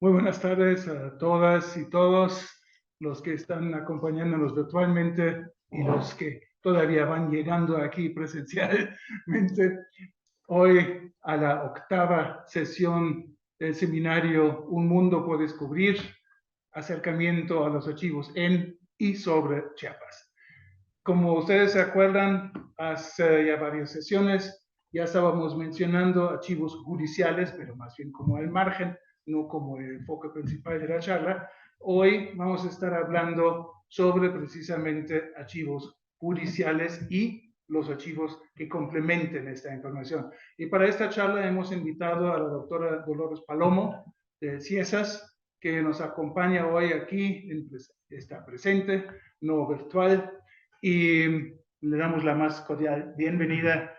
Muy buenas tardes a todas y todos los que están acompañándonos virtualmente y los que todavía van llegando aquí presencialmente. Hoy a la octava sesión del seminario Un Mundo por Descubrir, acercamiento a los archivos en y sobre Chiapas. Como ustedes se acuerdan, hace ya varias sesiones ya estábamos mencionando archivos judiciales, pero más bien como al margen, no como el enfoque principal de la charla. Hoy vamos a estar hablando sobre precisamente archivos judiciales y los archivos que complementen esta información. Y para esta charla hemos invitado a la doctora Dolores Palomo de CIESAS, que nos acompaña hoy aquí, está presente, no virtual, y le damos la más cordial bienvenida,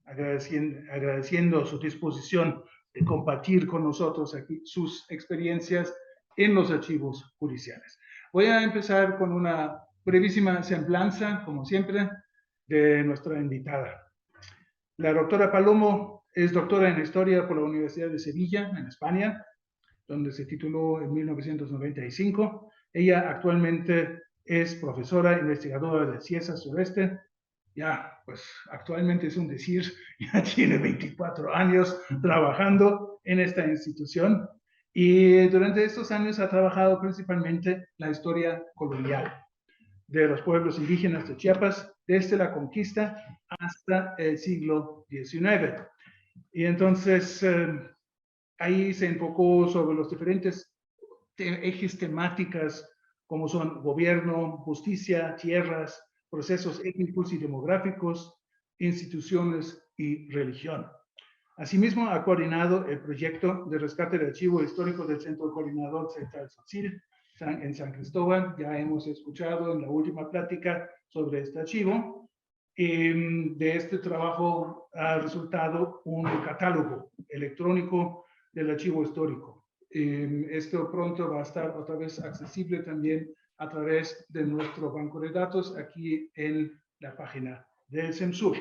agradeciendo su disposición de compartir con nosotros aquí sus experiencias en los archivos judiciales. Voy a empezar con una brevísima semblanza, como siempre, de nuestra invitada. La doctora Palomo es doctora en Historia por la Universidad de Sevilla, en España, donde se tituló en 1995. Ella actualmente es profesora investigadora de CIESAS Sureste. Ya, pues actualmente es un decir, ya tiene 24 años trabajando en esta institución y durante estos años ha trabajado principalmente la historia colonial de los pueblos indígenas de Chiapas desde la conquista hasta el siglo XIX. Y entonces ahí se enfocó sobre los diferentes ejes temáticas como son gobierno, justicia, tierras, procesos étnicos y demográficos, instituciones y religión. Asimismo, ha coordinado el proyecto de rescate del archivo histórico del Centro Coordinador Central Social en San Cristóbal. Ya hemos escuchado en la última plática sobre este archivo. De este trabajo ha resultado un catálogo electrónico del archivo histórico. Esto pronto va a estar otra vez accesible también a través de nuestro banco de datos aquí en la página del CEMSUR.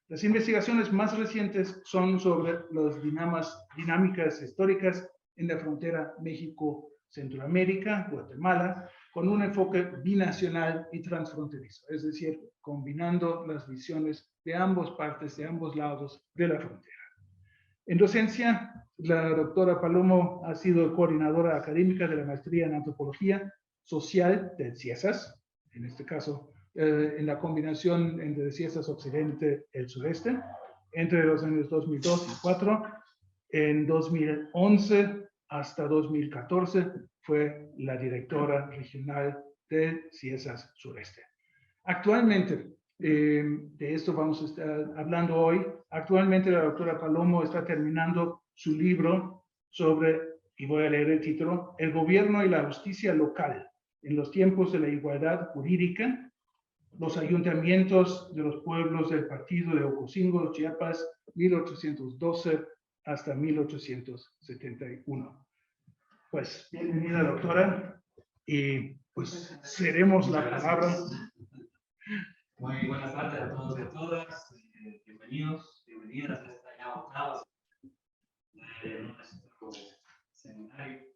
Las investigaciones más recientes son sobre las dinámicas históricas en la frontera México-Centroamérica, Guatemala, con un enfoque binacional y transfronterizo, es decir, combinando las visiones de ambas partes, de ambos lados de la frontera. En docencia, la doctora Palomo ha sido coordinadora académica de la maestría en antropología social del CIESAS, en este caso en la combinación entre CIESAS Occidente y el Sureste, entre los años 2002 y 2004. En 2011 hasta 2014 fue la directora regional del CIESAS Sureste. Actualmente, de esto vamos a estar hablando hoy. Actualmente la doctora Palomo está terminando su libro sobre, y voy a leer el título, El gobierno y la justicia local en los tiempos de la igualdad jurídica, los ayuntamientos de los pueblos del partido de Ocosingo, Chiapas, 1812 hasta 1871. Pues bienvenida, doctora, y pues cedemos la palabra. Muy buenas tardes a todos y a todas. Bienvenidos, bienvenidas a esta ya octava de nuestro seminario.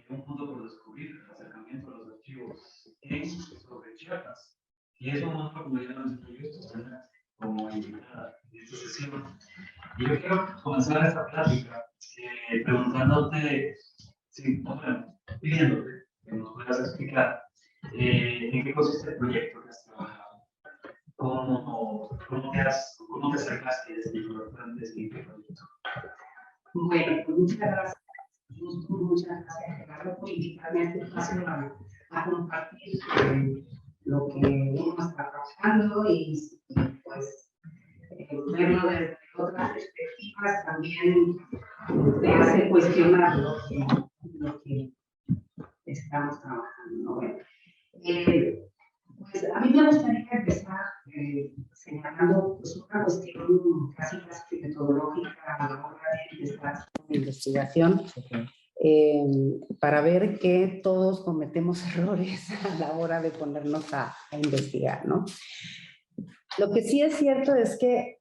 Un mundo por descubrir, el acercamiento a los archivos en sobre Chiapas. Y es un honor, como ya lo mencioné, como invitada de esta sesión. Y yo quiero comenzar esta plática preguntándote, sí, bueno, pidiéndote que nos puedas explicar en qué consiste el proyecto que has trabajado. ¿Cómo te acercaste a este proyecto? Bueno, pues muchas gracias. Muchas gracias, Gerardo, por invitarme a este espacio a compartir lo que uno está trabajando y pues verlo desde otras perspectivas también te hace cuestionar lo que estamos trabajando, ¿no? Bueno, pues a mí me gustaría empezar señalando pues, una cuestión casi metodológica a la hora de esta investigación, para ver que todos cometemos errores a la hora de ponernos a investigar, ¿no? Lo que sí es cierto es que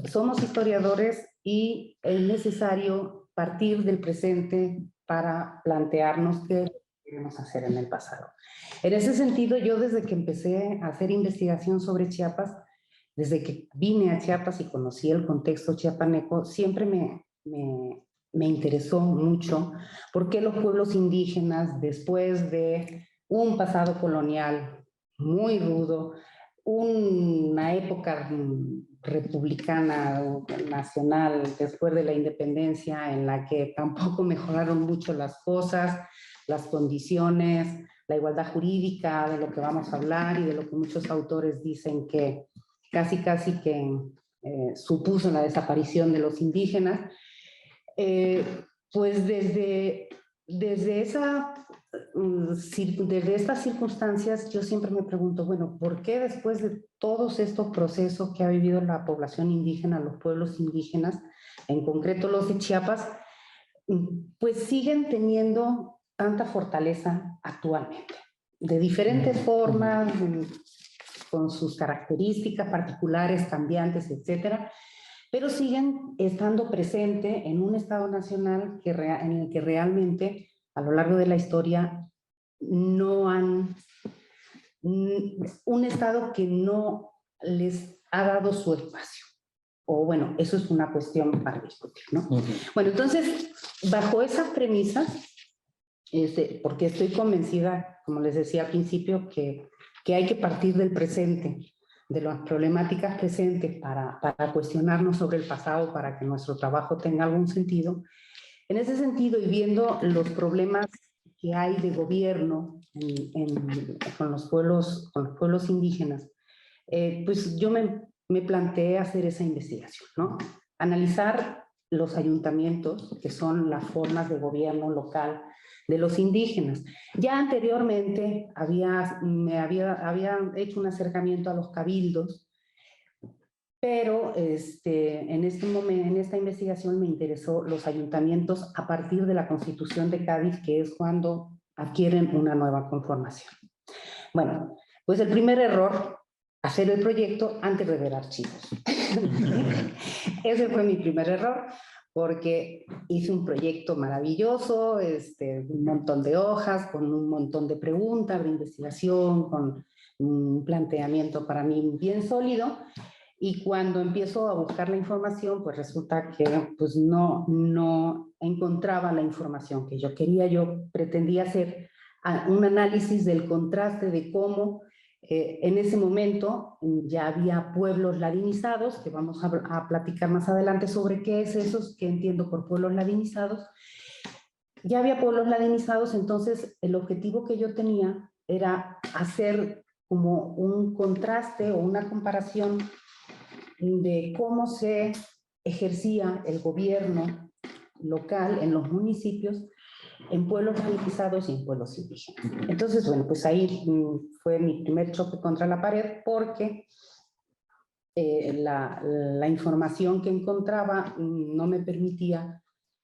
somos historiadores y es necesario partir del presente para plantearnos qué queremos hacer en el pasado. En ese sentido, yo desde que empecé a hacer investigación sobre Chiapas, desde que vine a Chiapas y conocí el contexto chiapaneco, siempre me interesó mucho por qué los pueblos indígenas, después de un pasado colonial muy rudo, una época republicana o nacional después de la independencia en la que tampoco mejoraron mucho las cosas, las condiciones, la igualdad jurídica, de lo que vamos a hablar y de lo que muchos autores dicen que casi que supuso la desaparición de los indígenas. Pues desde estas circunstancias yo siempre me pregunto, bueno, ¿por qué después de todos estos procesos que ha vivido la población indígena, los pueblos indígenas, en concreto los de Chiapas, pues siguen teniendo tanta fortaleza actualmente? De diferentes formas, con sus características particulares, cambiantes, etcétera, pero siguen estando presentes en un Estado nacional en el que realmente a lo largo de la historia no han, un Estado que no les ha dado su espacio. O bueno, eso es una cuestión para discutir, ¿no? Bueno, entonces, bajo esas premisas, porque estoy convencida, como les decía al principio, que hay que partir del presente, de las problemáticas presentes para cuestionarnos sobre el pasado, para que nuestro trabajo tenga algún sentido. En ese sentido, y viendo los problemas que hay de gobierno con los pueblos indígenas, pues yo me planteé hacer esa investigación, ¿no? Analizar los ayuntamientos, que son las formas de gobierno local de los indígenas. Ya anteriormente me había hecho un acercamiento a los cabildos, pero en esta investigación me interesó los ayuntamientos a partir de la Constitución de Cádiz, que es cuando adquieren una nueva conformación. Bueno, pues el primer error, hacer el proyecto antes de ver archivos. Ese fue mi primer error, porque hice un proyecto maravilloso, un montón de hojas, con un montón de preguntas de investigación, con un planteamiento para mí bien sólido, y cuando empiezo a buscar la información, pues resulta que pues no encontraba la información que yo quería. Yo pretendía hacer un análisis del contraste de cómo en ese momento ya había pueblos ladinizados, que vamos a platicar más adelante sobre qué es eso, qué entiendo por pueblos ladinizados. Ya había pueblos ladinizados, entonces el objetivo que yo tenía era hacer como un contraste o una comparación de cómo se ejercía el gobierno local en los municipios, en pueblos ladinizados y en pueblos indígenas. Entonces, bueno, pues ahí fue mi primer choque contra la pared, porque la información que encontraba no me permitía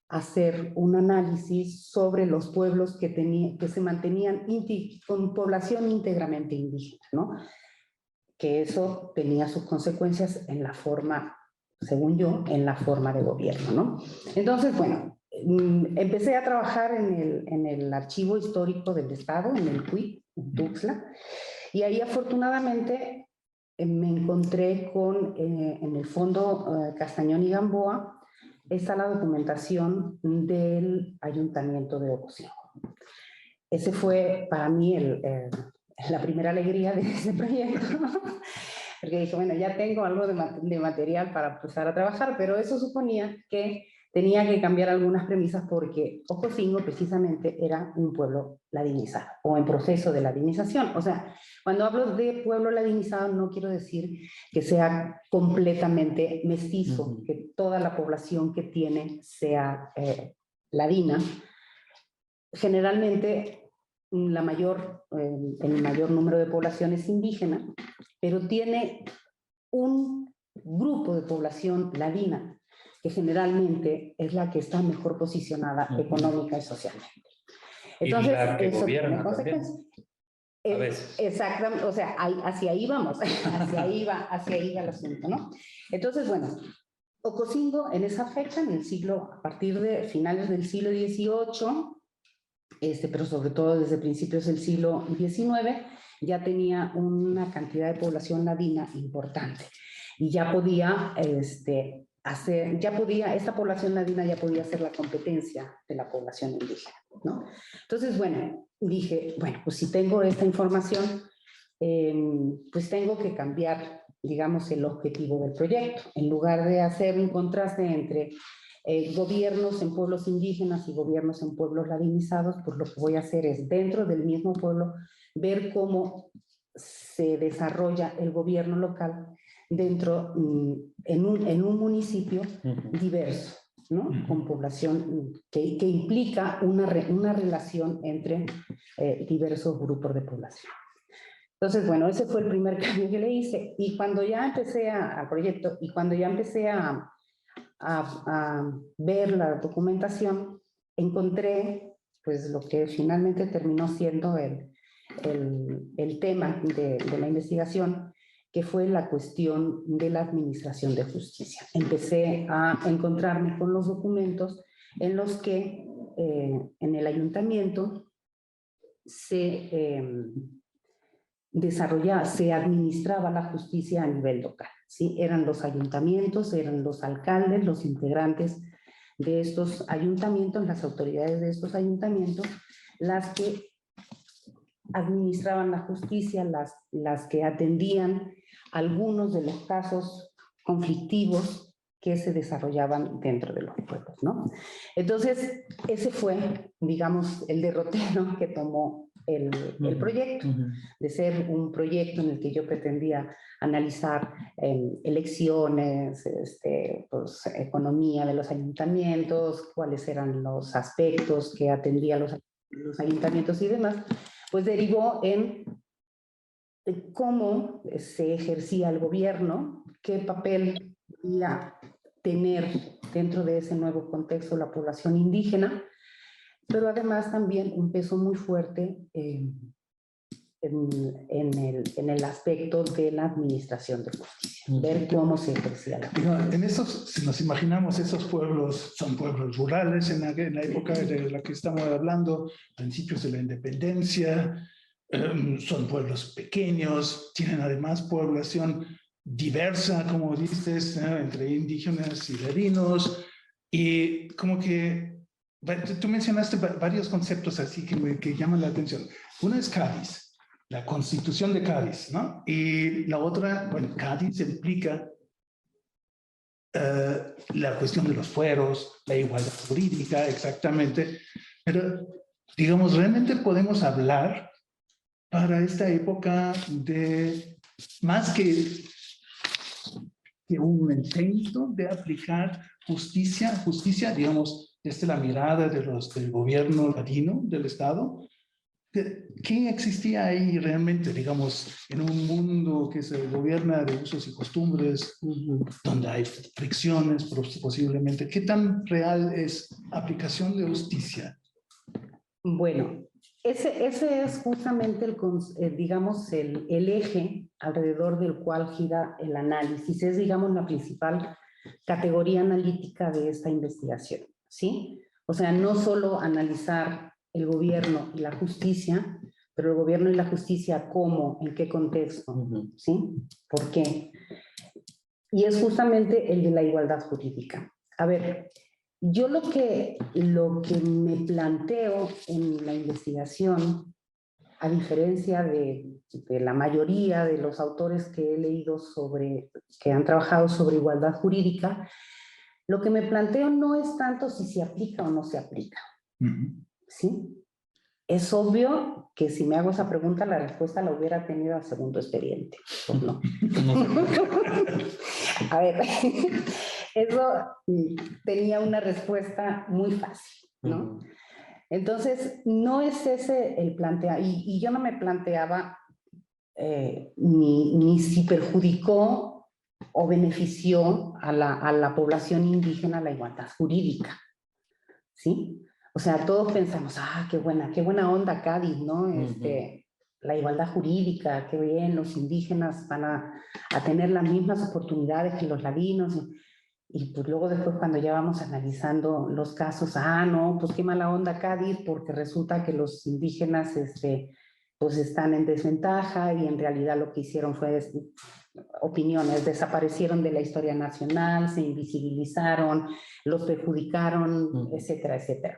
hacer un análisis sobre los pueblos que se mantenían con población íntegramente indígena, ¿no? Que eso tenía sus consecuencias en la forma, según yo, en la forma de gobierno, ¿no? Entonces, bueno, empecé a trabajar en el Archivo Histórico del Estado, en el CUIP, en Tuxtla, y ahí afortunadamente me encontré con, en el Fondo Castañón y Gamboa, está la documentación del Ayuntamiento de Ocosingo. Ese fue para mí la primera alegría de ese proyecto, porque dije, bueno, ya tengo algo de material para empezar a trabajar, pero eso suponía que tenía que cambiar algunas premisas, porque Ocosingo precisamente era un pueblo ladinizado o en proceso de ladinización. O sea, cuando hablo de pueblo ladinizado no quiero decir que sea completamente mestizo, que toda la población que tiene sea ladina. Generalmente el mayor número de población es indígena, pero tiene un grupo de población ladina que generalmente es la que está mejor posicionada económica y socialmente. Entonces, y la que eso gobierna tiene consecuencias. A veces. Exactamente, o sea, hacia ahí vamos, hacia ahí va el asunto, ¿no? Entonces, bueno, Ocosingo, en esa fecha, a partir de finales del siglo XVIII, pero sobre todo desde principios del siglo XIX, ya tenía una cantidad de población ladina importante. Y ya podía esta población ladina ya podía hacer la competencia de la población indígena, ¿no? Entonces, bueno, dije, bueno, pues si tengo esta información, pues tengo que cambiar, digamos, el objetivo del proyecto. En lugar de hacer un contraste entre gobiernos en pueblos indígenas y gobiernos en pueblos ladinizados, pues lo que voy a hacer es, dentro del mismo pueblo, ver cómo se desarrolla el gobierno local dentro, en un municipio diverso, ¿no? Con población que implica una relación entre diversos grupos de población. Entonces, bueno, ese fue el primer cambio que le hice. Y cuando ya empecé al proyecto y cuando ya empecé a ver la documentación, encontré pues lo que finalmente terminó siendo el tema de la investigación, que fue la cuestión de la administración de justicia. Empecé a encontrarme con los documentos en los que en el ayuntamiento se administraba la justicia a nivel local, ¿sí? Eran los ayuntamientos, eran los alcaldes, los integrantes de estos ayuntamientos, las autoridades de estos ayuntamientos, las que administraban la justicia, las que atendían algunos de los casos conflictivos que se desarrollaban dentro de los pueblos, ¿no? Entonces, ese fue, digamos, el derrotero que tomó el proyecto, de ser un proyecto en el que yo pretendía analizar elecciones, pues, economía de los ayuntamientos, cuáles eran los aspectos que atendían los ayuntamientos y demás, pues derivó en cómo se ejercía el gobierno, qué papel podía tener dentro de ese nuevo contexto la población indígena, pero además también un peso muy fuerte en el aspecto de la administración de justicia, ver cómo se ejercía la justicia. En esos, si nos imaginamos, esos pueblos son pueblos rurales en la época de la que estamos hablando, principios de la independencia, son pueblos pequeños, tienen además población diversa, como dices, entre indígenas y ladinos, y como que tú mencionaste varios conceptos así que llaman la atención. Uno es Cádiz, la Constitución de Cádiz, ¿no? Y la otra, bueno, Cádiz implica la cuestión de los fueros, la igualdad jurídica, exactamente, pero digamos, realmente podemos hablar para esta época de más que un intento de aplicar justicia, digamos, desde la mirada del gobierno latino, del Estado. ¿Qué existía ahí realmente, digamos, en un mundo que se gobierna de usos y costumbres, donde hay fricciones posiblemente? ¿Qué tan real es aplicación de justicia? Bueno, ese es justamente digamos, el eje alrededor del cual gira el análisis. Es, digamos, la principal categoría analítica de esta investigación, ¿sí? O sea, no solo analizar el gobierno y la justicia, pero el gobierno y la justicia, ¿cómo? ¿En qué contexto? ¿Sí? ¿Por qué? Y es justamente el de la igualdad jurídica. A ver, yo lo que me planteo en la investigación, a diferencia de la mayoría de los autores que he leído que han trabajado sobre igualdad jurídica, lo que me planteo no es tanto si se aplica o no se aplica. ¿Sí? Es obvio que si me hago esa pregunta, la respuesta la hubiera tenido al segundo expediente. Pues no. A ver, eso tenía una respuesta muy fácil, ¿no? Entonces, no es ese el plantear, y yo no me planteaba ni si perjudicó o benefició a la población indígena la igualdad jurídica, ¿sí? O sea, todos pensamos, qué buena onda Cádiz, ¿no? La igualdad jurídica, qué bien, los indígenas van a tener las mismas oportunidades que los ladinos. Y pues luego después cuando ya vamos analizando los casos, no, pues qué mala onda Cádiz, porque resulta que los indígenas pues están en desventaja y en realidad lo que hicieron fue, opiniones, desaparecieron de la historia nacional, se invisibilizaron, los perjudicaron, etcétera, etcétera.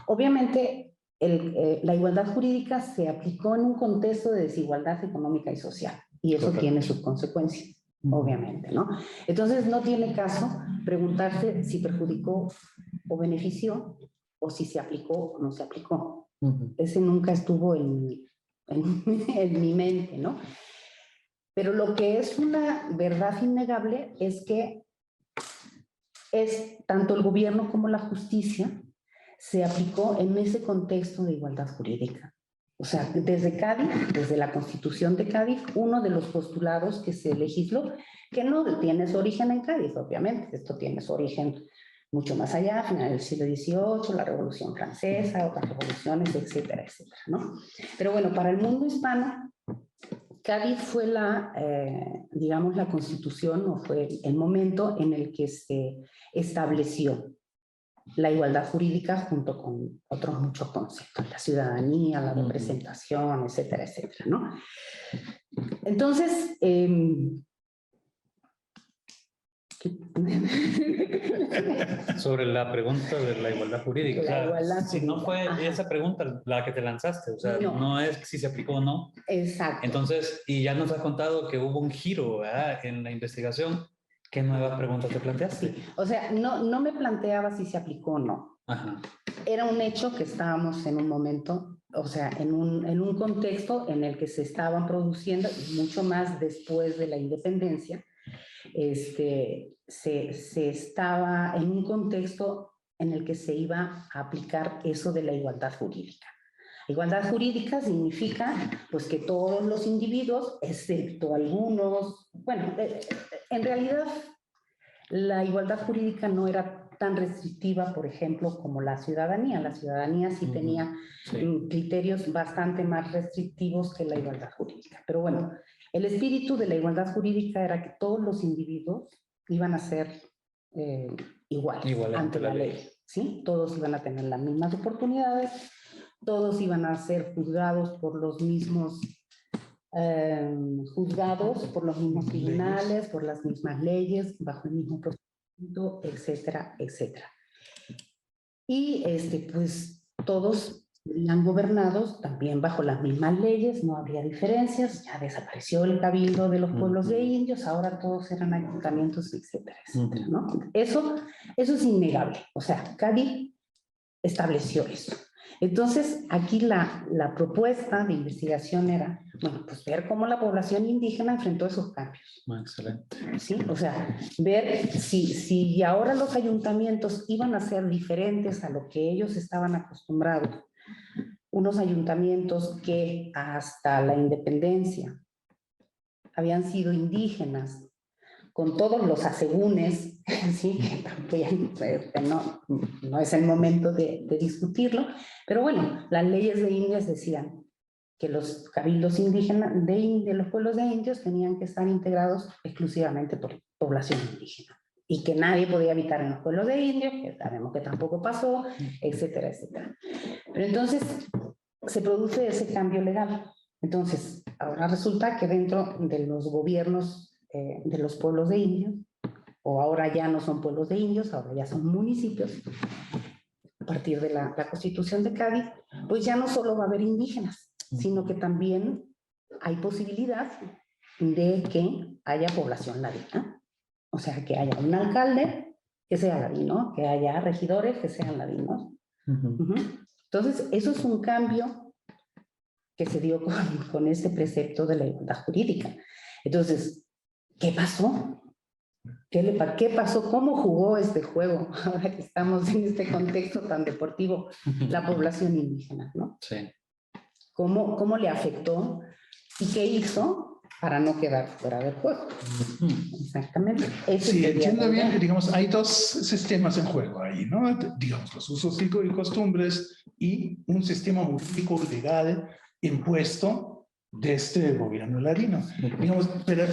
Obviamente, la igualdad jurídica se aplicó en un contexto de desigualdad económica y social, y eso tiene sus consecuencias, obviamente, ¿no? Entonces, no tiene caso preguntarse si perjudicó o benefició, o si se aplicó o no se aplicó. Ese nunca estuvo en mi mente, ¿no? Pero lo que es una verdad innegable es que tanto el gobierno como la justicia se aplicó en ese contexto de igualdad jurídica. O sea, desde Cádiz, desde la Constitución de Cádiz, uno de los postulados que se legisló, que no tiene su origen en Cádiz, obviamente, esto tiene su origen mucho más allá, a finales del siglo XVIII, la Revolución Francesa, otras revoluciones, etcétera, etcétera, ¿no? Pero bueno, para el mundo hispano, Cádiz fue digamos, la constitución, o fue el momento en el que se estableció la igualdad jurídica junto con otros muchos conceptos, la ciudadanía, la representación, etcétera, etcétera, ¿no? Entonces, sobre la pregunta de la igualdad jurídica. Si no fue esa pregunta la que te lanzaste, o sea, no es si se aplicó o no. Exacto. Entonces, y ya nos has contado que hubo un giro, ¿verdad?, en la investigación. ¿Qué nuevas preguntas te planteaste? Sí. O sea, no me planteaba si se aplicó o no. Ajá. Era un hecho que estábamos en un momento, o sea, en un contexto en el que se estaban produciendo, mucho más después de la independencia, se estaba en un contexto en el que se iba a aplicar eso de la igualdad jurídica. Igualdad jurídica significa pues que todos los individuos, excepto algunos, bueno, en realidad la igualdad jurídica no era tan restrictiva, por ejemplo, como la ciudadanía. La ciudadanía sí tenía criterios bastante más restrictivos que la igualdad jurídica. Pero bueno, el espíritu de la igualdad jurídica era que todos los individuos iban a ser iguales ante la ley. ¿Sí? Todos iban a tener las mismas oportunidades, todos iban a ser juzgados por los mismos tribunales, por las mismas leyes, bajo el mismo procedimiento, etcétera, etcétera. Y pues todos serían gobernados también bajo las mismas leyes, no habría diferencias, ya desapareció el cabildo de los pueblos de indios, ahora todos eran ayuntamientos, etcétera, etcétera, ¿no? Eso es innegable, o sea, Cádiz estableció eso. Entonces, aquí la propuesta de investigación era, bueno, pues ver cómo la población indígena enfrentó esos cambios. Excelente. ¿Sí? O sea, ver si ahora los ayuntamientos iban a ser diferentes a lo que ellos estaban acostumbrados. Unos ayuntamientos que hasta la independencia habían sido indígenas, con todos los asegúnes, ¿sí? Que no es el momento de discutirlo, pero bueno, las leyes de indios decían que los cabildos indígenas de los pueblos de indios tenían que estar integrados exclusivamente por población indígena y que nadie podía habitar en los pueblos de indios, que sabemos que tampoco pasó, etcétera, etcétera. Pero entonces se produce ese cambio legal. Entonces, ahora resulta que dentro de los gobiernos de los pueblos de indios, o ahora ya no son pueblos de indios, ahora ya son municipios, a partir de la Constitución de Cádiz, pues ya no solo va a haber indígenas, sino que también hay posibilidad de que haya población ladina, o sea, que haya un alcalde que sea ladino, que haya regidores que sean ladinos. Entonces, eso es un cambio que se dio con este precepto de la igualdad jurídica. Entonces, ¿qué pasó? ¿Qué pasó? ¿Cómo jugó este juego ahora que estamos en este contexto tan deportivo la población indígena, ¿no? Sí. ¿Cómo le afectó y qué hizo para no quedar fuera del juego? Exactamente. Sí, entiendo bien. Digamos, hay dos sistemas en juego ahí, ¿no? Digamos, los usos y costumbres y un sistema jurídico legal impuesto desde el gobierno ladino. Digamos, pero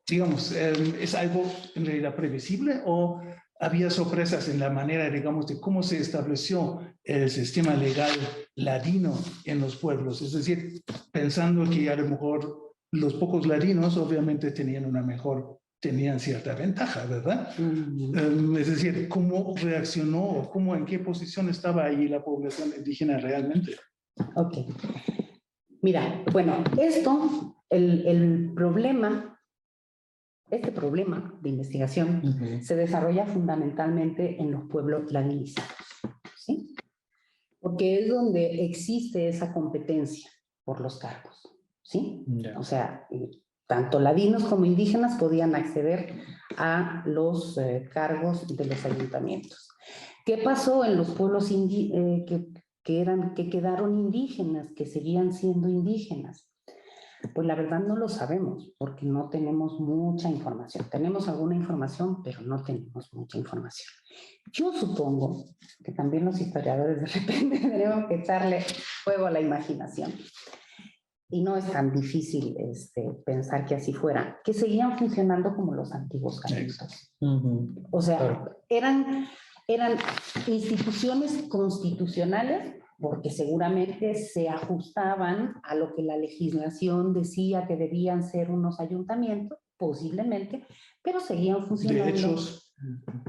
digamos, ¿es algo en realidad previsible o había sorpresas en la manera, digamos, de cómo se estableció el sistema legal ladino en los pueblos? Es decir, pensando que a lo mejor los pocos ladinos obviamente tenían cierta ventaja, ¿verdad? Es decir, ¿cómo reaccionó o cómo, en qué posición estaba ahí la población indígena realmente? Ok. Mira, bueno, el problema, este problema de investigación se desarrolla fundamentalmente en los pueblos ladinizados, ¿sí? Porque es donde existe esa competencia por los cargos, ¿sí? O sea, tanto ladinos como indígenas podían acceder a los cargos de los ayuntamientos. ¿Qué pasó en los pueblos que quedaron indígenas, que seguían siendo indígenas? Pues la verdad no lo sabemos, porque no tenemos mucha información. Tenemos alguna información, pero no tenemos mucha información. Yo supongo que también los historiadores de repente tenemos que echarle fuego a la imaginación. Y no es tan difícil pensar que así fuera, que seguían funcionando como los antiguos cabildos. O sea, eran instituciones constitucionales porque seguramente se ajustaban a lo que la legislación decía que debían ser unos ayuntamientos, posiblemente, pero seguían funcionando. De hecho,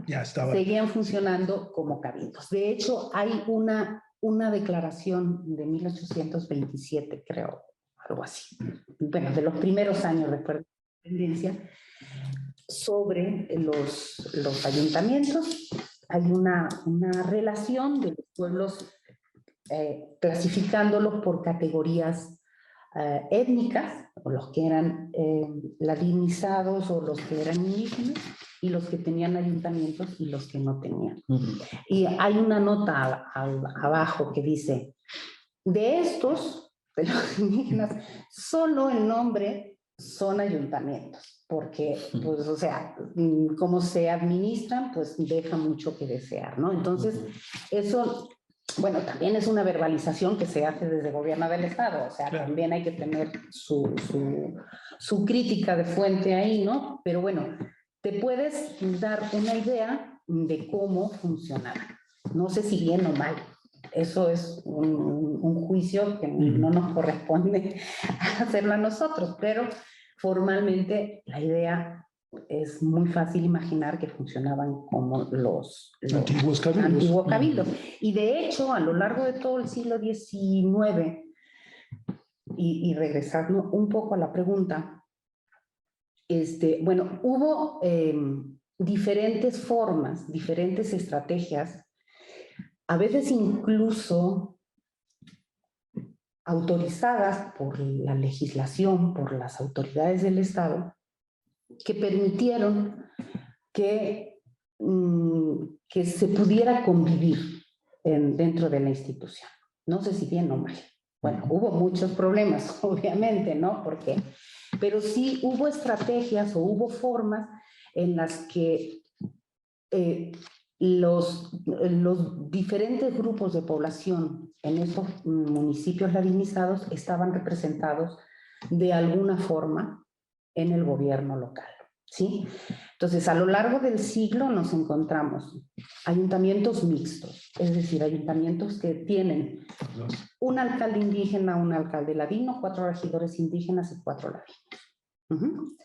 ya estaba. Seguían funcionando como cabildos. De hecho, hay una declaración de 1827, creo, algo así. Bueno, de los primeros años después de la independencia, sobre los ayuntamientos. Hay una relación de los pueblos clasificándolos por categorías étnicas, o los que eran ladinizados o los que eran indígenas, y los que tenían ayuntamientos y los que no tenían. Y hay una nota abajo que dice, de estos, de los indígenas, solo el nombre son ayuntamientos, porque, pues, o sea, como se administran, pues deja mucho que desear, ¿no? Entonces, eso, bueno, también es una verbalización que se hace desde el gobierno del Estado, o sea, claro, también hay que tener su crítica de fuente ahí, ¿no? Pero bueno, te puedes dar una idea de cómo funcionaba. No sé si bien o mal. Eso es un juicio que no nos corresponde hacerlo a nosotros, pero formalmente la idea es muy fácil imaginar que funcionaban como los antiguos cabildos. Y de hecho, a lo largo de todo el siglo XIX, y regresando un poco a la pregunta, bueno, hubo diferentes formas, diferentes estrategias, a veces incluso autorizadas por la legislación, por las autoridades del Estado, que permitieron que se pudiera convivir dentro de la institución. No sé si bien o mal. Bueno, hubo muchos problemas, obviamente, ¿no? Pero sí hubo estrategias o hubo formas en las que los diferentes grupos de población en estos municipios ladinizados estaban representados de alguna forma en el gobierno local, ¿sí? Entonces, a lo largo del siglo nos encontramos ayuntamientos mixtos, es decir, ayuntamientos que tienen un alcalde indígena, un alcalde ladino, 4 regidores indígenas y 4 ladinos.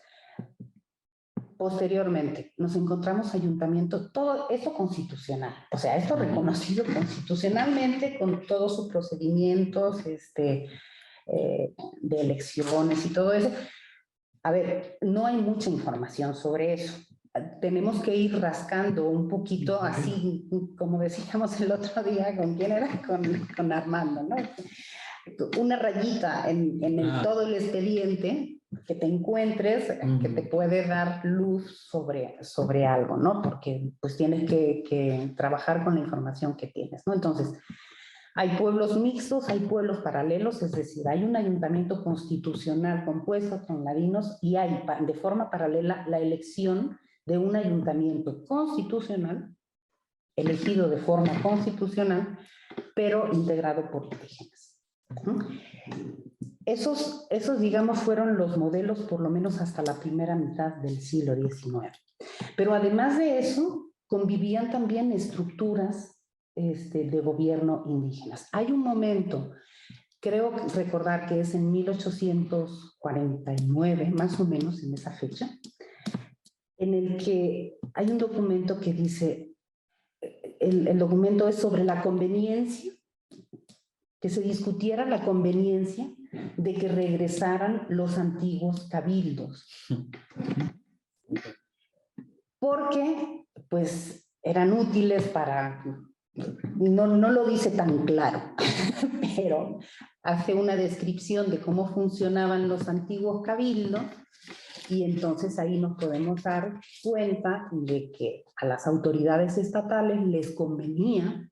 Posteriormente, nos encontramos ayuntamientos, todo esto constitucional, o sea, esto reconocido constitucionalmente con todos sus procedimientos de elecciones y todo eso. A ver, no hay mucha información sobre eso. Tenemos que ir rascando un poquito, así como decíamos el otro día, ¿con quién era? Con Armando, ¿no? Una rayita en todo el expediente que te encuentres, que te puede dar luz sobre algo, ¿no? Porque pues tienes que trabajar con la información que tienes, ¿no? Entonces, hay pueblos mixtos, hay pueblos paralelos, es decir, hay un ayuntamiento constitucional compuesto con ladinos y hay de forma paralela la elección de un ayuntamiento constitucional, elegido de forma constitucional, pero integrado por indígenas. esos, digamos, fueron los modelos por lo menos hasta la primera mitad del siglo XIX. Pero además de eso, convivían también estructuras de gobierno indígenas. Hay un momento, creo recordar que es en 1849, más o menos en esa fecha, en el que hay un documento que dice, el documento es sobre la conveniencia, que se discutiera la conveniencia de que regresaran los antiguos cabildos. Porque, pues, eran útiles para... No lo dice tan claro, pero hace una descripción de cómo funcionaban los antiguos cabildos y entonces ahí nos podemos dar cuenta de que a las autoridades estatales les convenía,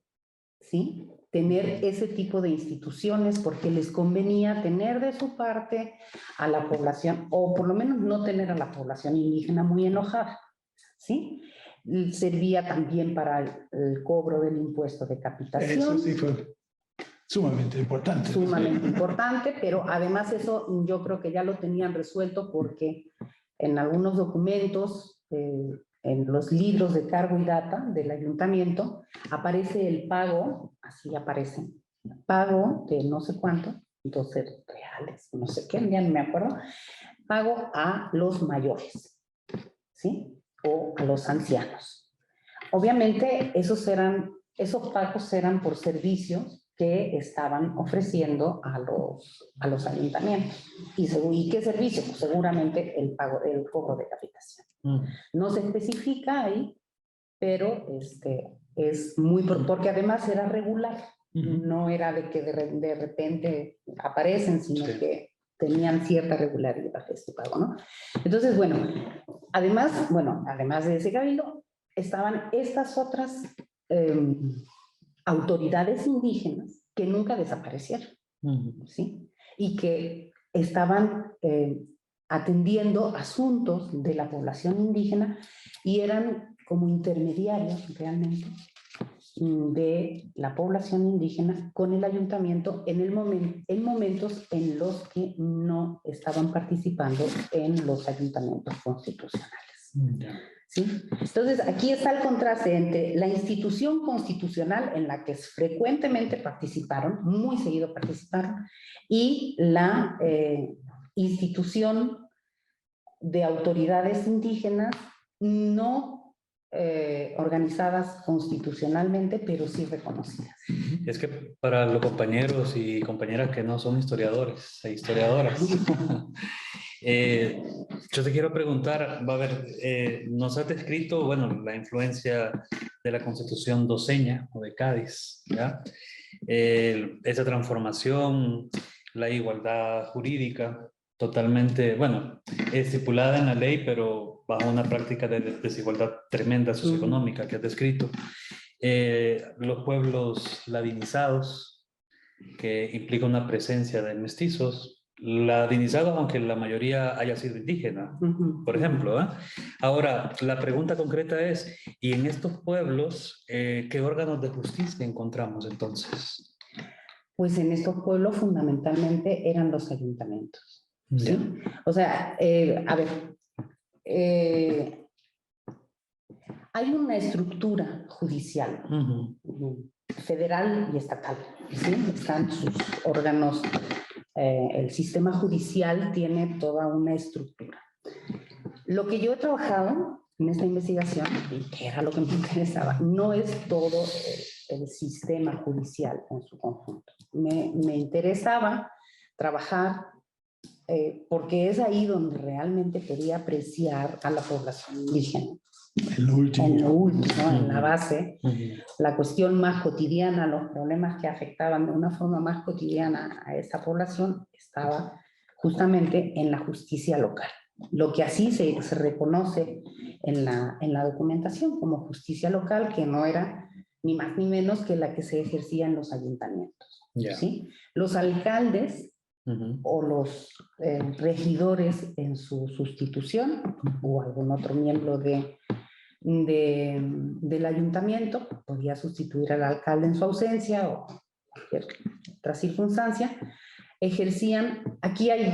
¿sí?, tener ese tipo de instituciones porque les convenía tener de su parte a la población, o por lo menos no tener a la población indígena muy enojada, ¿sí? Servía también para el cobro del impuesto de capitación. Eso sí fue sumamente importante. Sumamente importante, pero además eso yo creo que ya lo tenían resuelto porque en algunos documentos, en los libros de cargo y data del ayuntamiento, aparece el pago, así aparece, pago de no sé cuánto, 12 reales, no sé qué, ya no me acuerdo, pago a los mayores, ¿sí? O a los ancianos. Obviamente esos pagos eran por servicios que estaban ofreciendo a los ayuntamientos. ¿Y qué servicio? Pues seguramente el cobro de capitación. No se especifica ahí, pero es muy... Porque además era regular. No era de que de repente aparecen, sino que tenían cierta regularidad este pago, ¿no? Entonces, bueno, además de ese cabildo, estaban estas otras autoridades indígenas que nunca desaparecieron, ¿sí? Y que estaban atendiendo asuntos de la población indígena y eran como intermediarios realmente de la población indígena con el ayuntamiento en momentos en los que no estaban participando en los ayuntamientos constitucionales. ¿Sí? Entonces, aquí está el contraste entre la institución constitucional en la que frecuentemente participaron, muy seguido participaron, y la institución de autoridades indígenas no organizadas constitucionalmente, pero sí reconocidas. Es que para los compañeros y compañeras que no son historiadores e historiadoras, yo te quiero preguntar, va a ver, nos has descrito, bueno, la influencia de la Constitución doceña o de Cádiz, ¿ya? Esa transformación, la igualdad jurídica, totalmente, bueno, estipulada en la ley, pero bajo una práctica de desigualdad tremenda socioeconómica que has descrito. Los pueblos ladinizados, que implica una presencia de mestizos, ladinizados aunque la mayoría haya sido indígena, por ejemplo, ¿eh? Ahora, la pregunta concreta es, ¿y en estos pueblos qué órganos de justicia encontramos entonces? Pues en estos pueblos fundamentalmente eran los ayuntamientos, ¿sí? O sea, a ver, hay una estructura judicial, federal y estatal, ¿sí? Están sus órganos, el sistema judicial tiene toda una estructura. Lo que yo he trabajado en esta investigación, y que era lo que me interesaba, no es todo el sistema judicial en su conjunto. Me interesaba trabajar porque es ahí donde realmente quería apreciar a la población indígena. En lo último, en la base, la cuestión más cotidiana, los problemas que afectaban de una forma más cotidiana a esa población estaba justamente en la justicia local. Lo que así se reconoce en la documentación como justicia local, que no era ni más ni menos que la que se ejercía en los ayuntamientos. ¿Sí? Los alcaldes o los regidores en su sustitución o algún otro miembro del ayuntamiento podía sustituir al alcalde en su ausencia o cualquier otra circunstancia, ejercían, aquí hay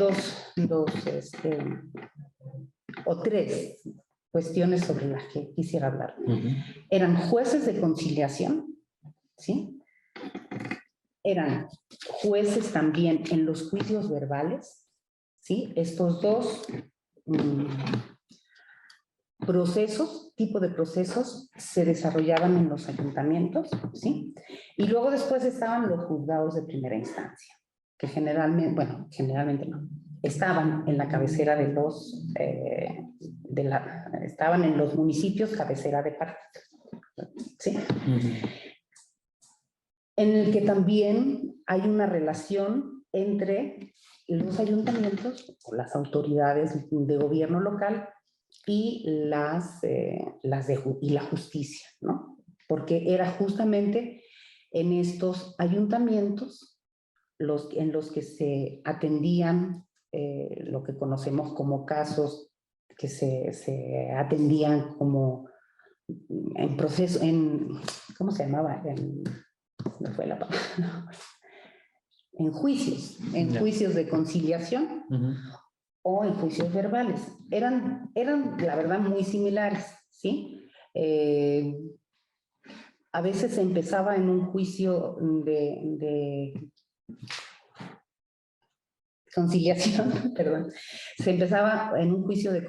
o tres cuestiones sobre las que quisiera hablar. Eran jueces de conciliación, ¿sí? Eran jueces también en los juicios verbales, ¿sí? Estos dos tipo de procesos se desarrollaban en los ayuntamientos, ¿sí? Y luego después estaban los juzgados de primera instancia, que generalmente no, estaban en la cabecera de los, estaban en los municipios cabecera de partido, ¿sí? En el que también hay una relación entre los ayuntamientos o las autoridades de gobierno local y la justicia, ¿no? Porque era justamente en estos ayuntamientos en los que se atendían lo que conocemos como casos que se atendían como en proceso, ¿cómo se llamaba? No fue la palabra. En juicios de conciliación o en juicios verbales. Eran, la verdad, muy similares, ¿sí? A veces se empezaba en un juicio de conciliación, perdón, se empezaba en un juicio de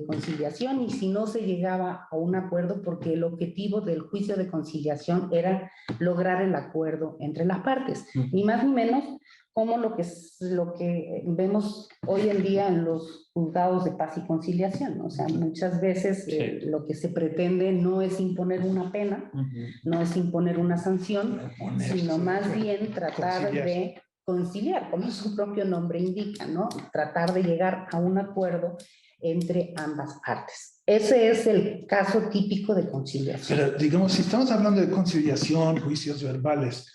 conciliación y si no se llegaba a un acuerdo, porque el objetivo del juicio de conciliación era lograr el acuerdo entre las partes, ni más ni menos como lo que vemos hoy en día en los juzgados de paz y conciliación, ¿no? O sea, muchas veces lo que se pretende no es imponer una pena, no es imponer una sanción, sino más bien tratar de conciliar, como su propio nombre indica, ¿no? Tratar de llegar a un acuerdo entre ambas partes. Ese es el caso típico de conciliación. Pero digamos, si estamos hablando de conciliación, juicios verbales,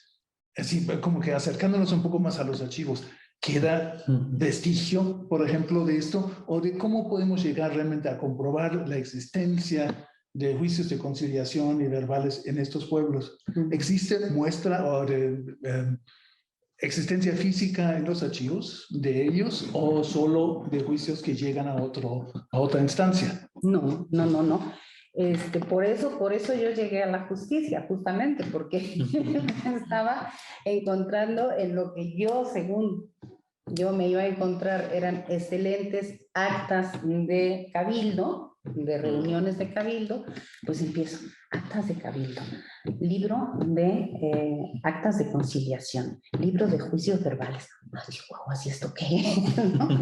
así como que acercándonos un poco más a los archivos, ¿queda vestigio, por ejemplo, de esto? ¿O de cómo podemos llegar realmente a comprobar la existencia de juicios de conciliación y verbales en estos pueblos? ¿Existe muestra o existencia física en los archivos de ellos o solo de juicios que llegan a otra instancia? No. Por eso yo llegué a la justicia, justamente, porque estaba encontrando en lo que según yo me iba a encontrar, eran excelentes actas de cabildo, de reuniones de cabildo, pues empiezo, actas de cabildo, libro de actas de conciliación, libro de juicios verbales. Ay, guau, ¿así esto qué?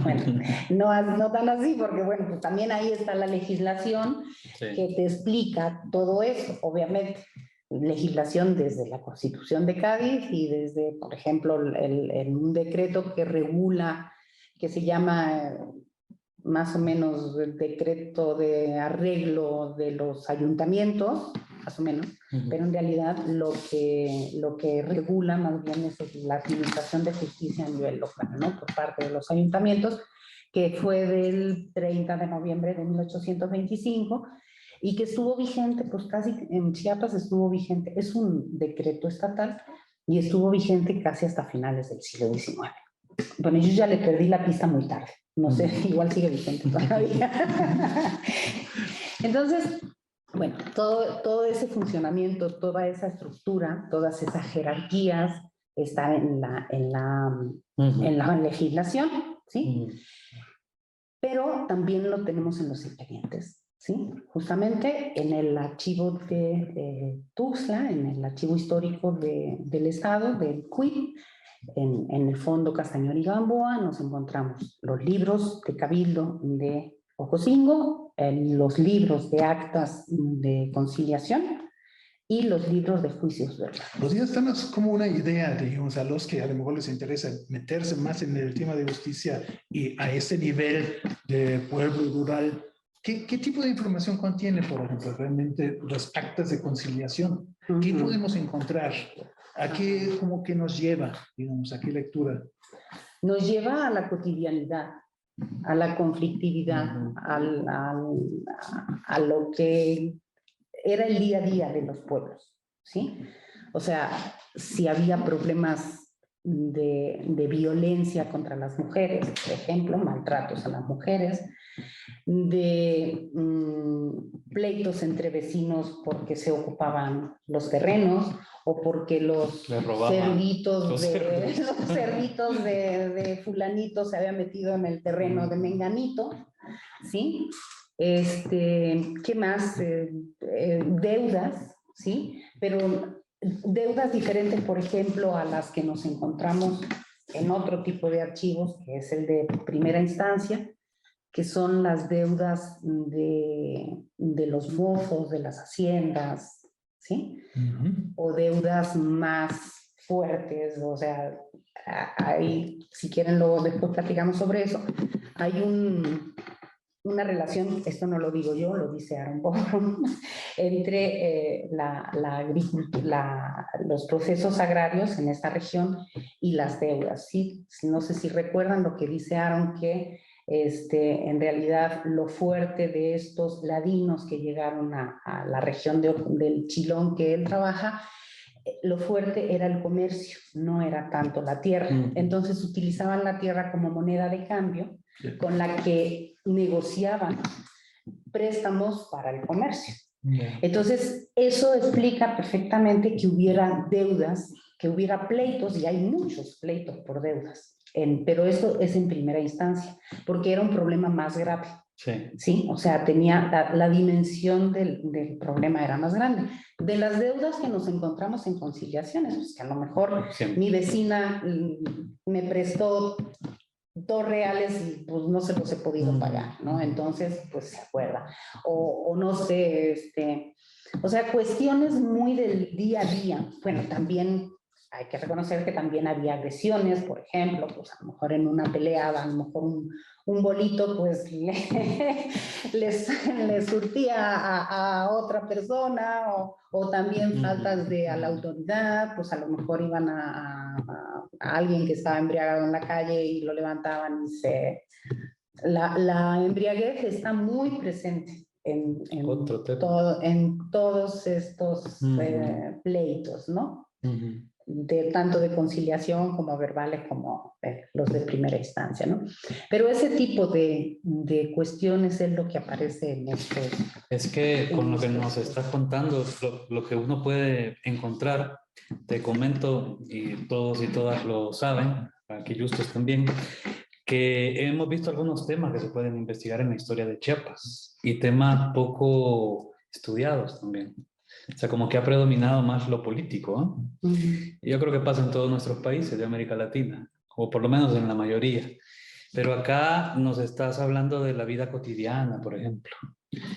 Bueno, no tan así, porque bueno, pues también ahí está la legislación que te explica todo eso, obviamente. Legislación desde la Constitución de Cádiz y desde, por ejemplo, un decreto que regula, que se llama más o menos el decreto de arreglo de los ayuntamientos, más o menos, pero en realidad lo que regula más bien es la administración de justicia a nivel local, ¿no? Por parte de los ayuntamientos, que fue del 30 de noviembre de 1825, y que estuvo vigente, pues casi en Chiapas estuvo vigente, es un decreto estatal, y estuvo vigente casi hasta finales del siglo XIX. Bueno, yo ya le perdí la pista muy tarde, no sé, igual sigue vigente todavía. Entonces, bueno, todo ese funcionamiento, toda esa estructura, todas esas jerarquías están en la legislación, ¿sí? Pero también lo tenemos en los expedientes. ¿Sí? Justamente en el archivo de Tuxtla, en el archivo histórico del Estado, del CUIP, en el Fondo Castañón y Gamboa, nos encontramos los libros de Cabildo de Ocosingo, los libros de actas de conciliación y los libros de juicios verbales. ¿Podrías darnos como una idea, digamos, a los que a lo mejor les interesa meterse más en el tema de justicia y a ese nivel de pueblo rural? ¿Qué tipo de información contiene, por ejemplo, realmente las actas de conciliación? ¿Qué podemos encontrar? ¿A qué como que nos lleva, digamos, a qué lectura? Nos lleva a la cotidianidad, a la conflictividad, a lo que era el día a día de los pueblos, ¿sí? O sea, si había problemas de violencia contra las mujeres, por ejemplo, maltratos a las mujeres, de pleitos entre vecinos porque se ocupaban los terrenos o porque los cerditos de fulanito se habían metido en el terreno de menganito, ¿sí? ¿Qué más? Deudas, ¿sí? Pero deudas diferentes, por ejemplo, a las que nos encontramos en otro tipo de archivos, que es el de primera instancia, que son las deudas de los mozos, de las haciendas, ¿sí? O deudas más fuertes, o sea, hay, si quieren luego después platicamos sobre eso, hay una relación, esto no lo digo yo, lo dice Aaron Bohm, entre los procesos agrarios en esta región y las deudas, ¿sí? No sé si recuerdan lo que dice Aaron, que en realidad lo fuerte de estos ladinos que llegaron a la región del Chilón que él trabaja, lo fuerte era el comercio, no era tanto la tierra. Entonces utilizaban la tierra como moneda de cambio con la que negociaban préstamos para el comercio. Entonces eso explica perfectamente que hubiera deudas, que hubiera pleitos, y hay muchos pleitos por deudas. Pero eso es en primera instancia, porque era un problema más grave. Sí. ¿Sí? O sea, tenía la dimensión del problema era más grande. De las deudas que nos encontramos en conciliaciones, pues que a lo mejor mi vecina me prestó $2 y pues no se los he podido pagar, ¿no? Entonces, pues se acuerda. O no sé, o sea, cuestiones muy del día a día. Bueno, también hay que reconocer que también había agresiones, por ejemplo, pues a lo mejor en una pelea, a lo mejor un bolito, pues le surtía a otra persona, o también faltas a la autoridad, pues a lo mejor iban a alguien que estaba embriagado en la calle y lo levantaban y la embriaguez está muy presente en todos estos pleitos, ¿no? Tanto de conciliación como verbales como los de primera instancia, ¿no? Pero ese tipo de cuestiones es lo que aparece en estos... Es que con lo que nos estás contando, lo que uno puede encontrar, te comento, y todos y todas lo saben, aquí justos también, que hemos visto algunos temas que se pueden investigar en la historia de Chiapas y temas poco estudiados también. O sea, como que ha predominado más lo político, ¿eh? Y yo creo que pasa en todos nuestros países de América Latina, o por lo menos en la mayoría. Pero acá nos estás hablando de la vida cotidiana, por ejemplo,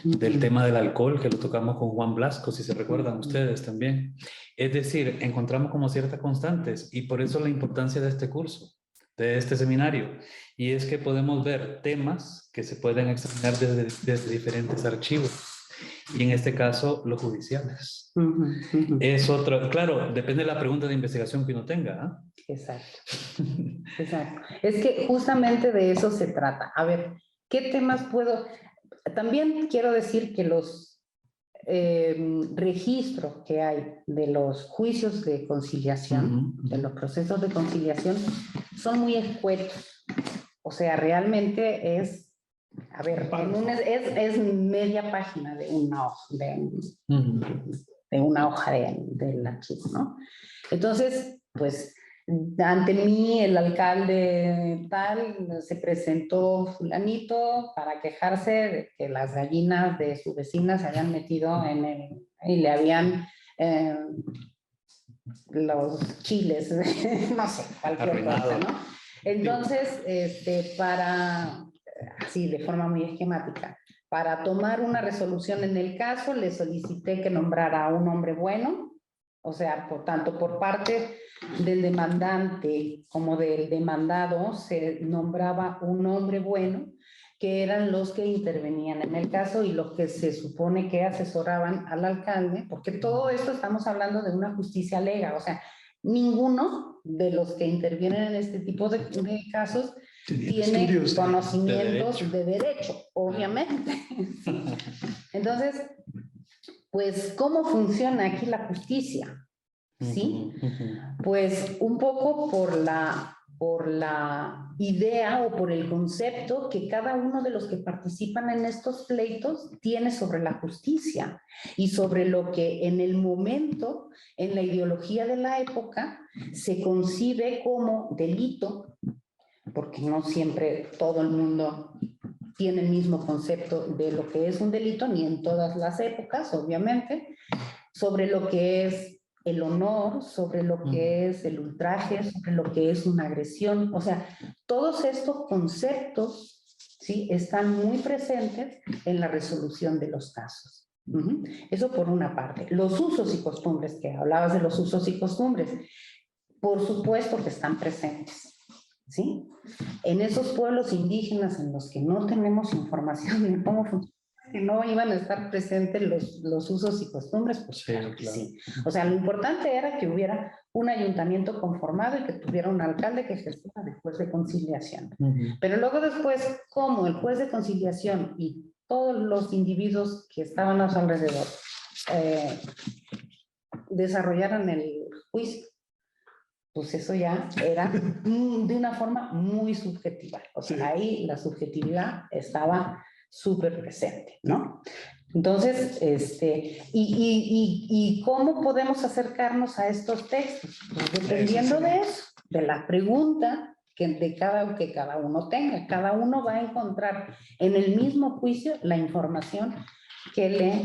del tema del alcohol, que lo tocamos con Juan Blasco, si se recuerdan ustedes también. Es decir, encontramos como ciertas constantes, y por eso la importancia de este curso, de este seminario, y es que podemos ver temas que se pueden examinar desde diferentes archivos. Y en este caso, los judiciales. Es otro, claro, depende de la pregunta de investigación que uno tenga, ¿eh? Exacto. Exacto. Es que justamente de eso se trata. A ver, ¿qué temas puedo...? También quiero decir que los registros que hay de los juicios de conciliación, de los procesos de conciliación, son muy escuetos. O sea, realmente es... A ver, es media página de una hoja, de una hoja del archivo, ¿no? Entonces, pues, ante mí el alcalde tal se presentó fulanito para quejarse de que las gallinas de su vecina se habían metido y le habían los chiles, no sé, cualquier cosa, ¿no? Entonces, así de forma muy esquemática, para tomar una resolución en el caso, le solicité que nombrara a un hombre bueno, o sea, tanto por parte del demandante como del demandado, se nombraba un hombre bueno, que eran los que intervenían en el caso y los que se supone que asesoraban al alcalde, porque todo esto estamos hablando de una justicia lega, o sea, ninguno de los que intervienen en este tipo de casos tiene conocimientos de derecho, obviamente. Entonces, pues, ¿cómo funciona aquí la justicia? ¿sí? Pues un poco por la idea o por el concepto que cada uno de los que participan en estos pleitos tiene sobre la justicia y sobre lo que en el momento, en la ideología de la época, se concibe como delito, porque no siempre todo el mundo tiene el mismo concepto de lo que es un delito, ni en todas las épocas, obviamente, sobre lo que es el honor, sobre lo que es el ultraje, sobre lo que es una agresión. O sea, todos estos conceptos, ¿sí?, están muy presentes en la resolución de los casos. Eso por una parte. Los usos y costumbres, que hablabas de los usos y costumbres, por supuesto que están presentes, ¿sí? En esos pueblos indígenas en los que no tenemos información de cómo funciona, que no iban a estar presentes los usos y costumbres, pues sí, claro que sí. O sea, lo importante era que hubiera un ayuntamiento conformado y que tuviera un alcalde que ejerciera de juez de conciliación. Pero luego después, como el juez de conciliación y todos los individuos que estaban a su alrededor desarrollaron el juicio, pues eso ya era de una forma muy subjetiva. O sea, ahí la subjetividad estaba súper presente, ¿no? Entonces, ¿y cómo podemos acercarnos a estos textos? Pues dependiendo de eso, de la pregunta que cada uno tenga. Cada uno va a encontrar en el mismo juicio la información que le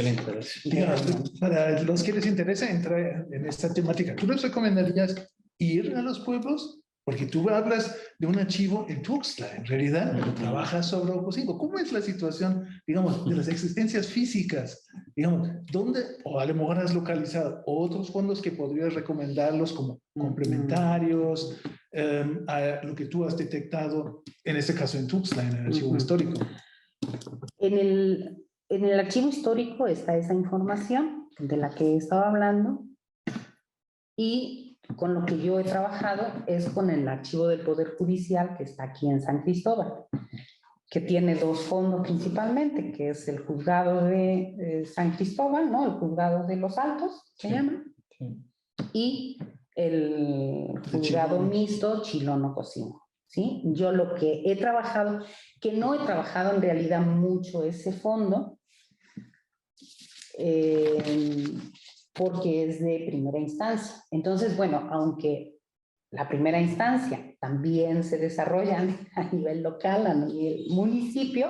interese. Mira, para los que les interesa entrar en esta temática, ¿tú les recomendarías ir a los pueblos? Porque tú hablas de un archivo en Tuxtla, en realidad, pero trabajas sobre Ocosingo. ¿Cómo es la situación, digamos, de las existencias físicas? Digamos, ¿dónde, o a lo mejor has localizado otros fondos que podrías recomendarlos como complementarios a lo que tú has detectado, en este caso en Tuxtla, en el archivo histórico? En el archivo histórico está esa información de la que estaba hablando, y con lo que yo he trabajado es con el archivo del Poder Judicial que está aquí en San Cristóbal, que tiene dos fondos principalmente, que es el juzgado de San Cristóbal, ¿no? El juzgado de los Altos, se llama, y el juzgado mixto Chilón-Ocosingo, ¿sí? Yo lo que he trabajado, que no he trabajado en realidad mucho ese fondo, porque es de primera instancia. Entonces, bueno, aunque la primera instancia también se desarrolla a nivel local, a nivel municipio,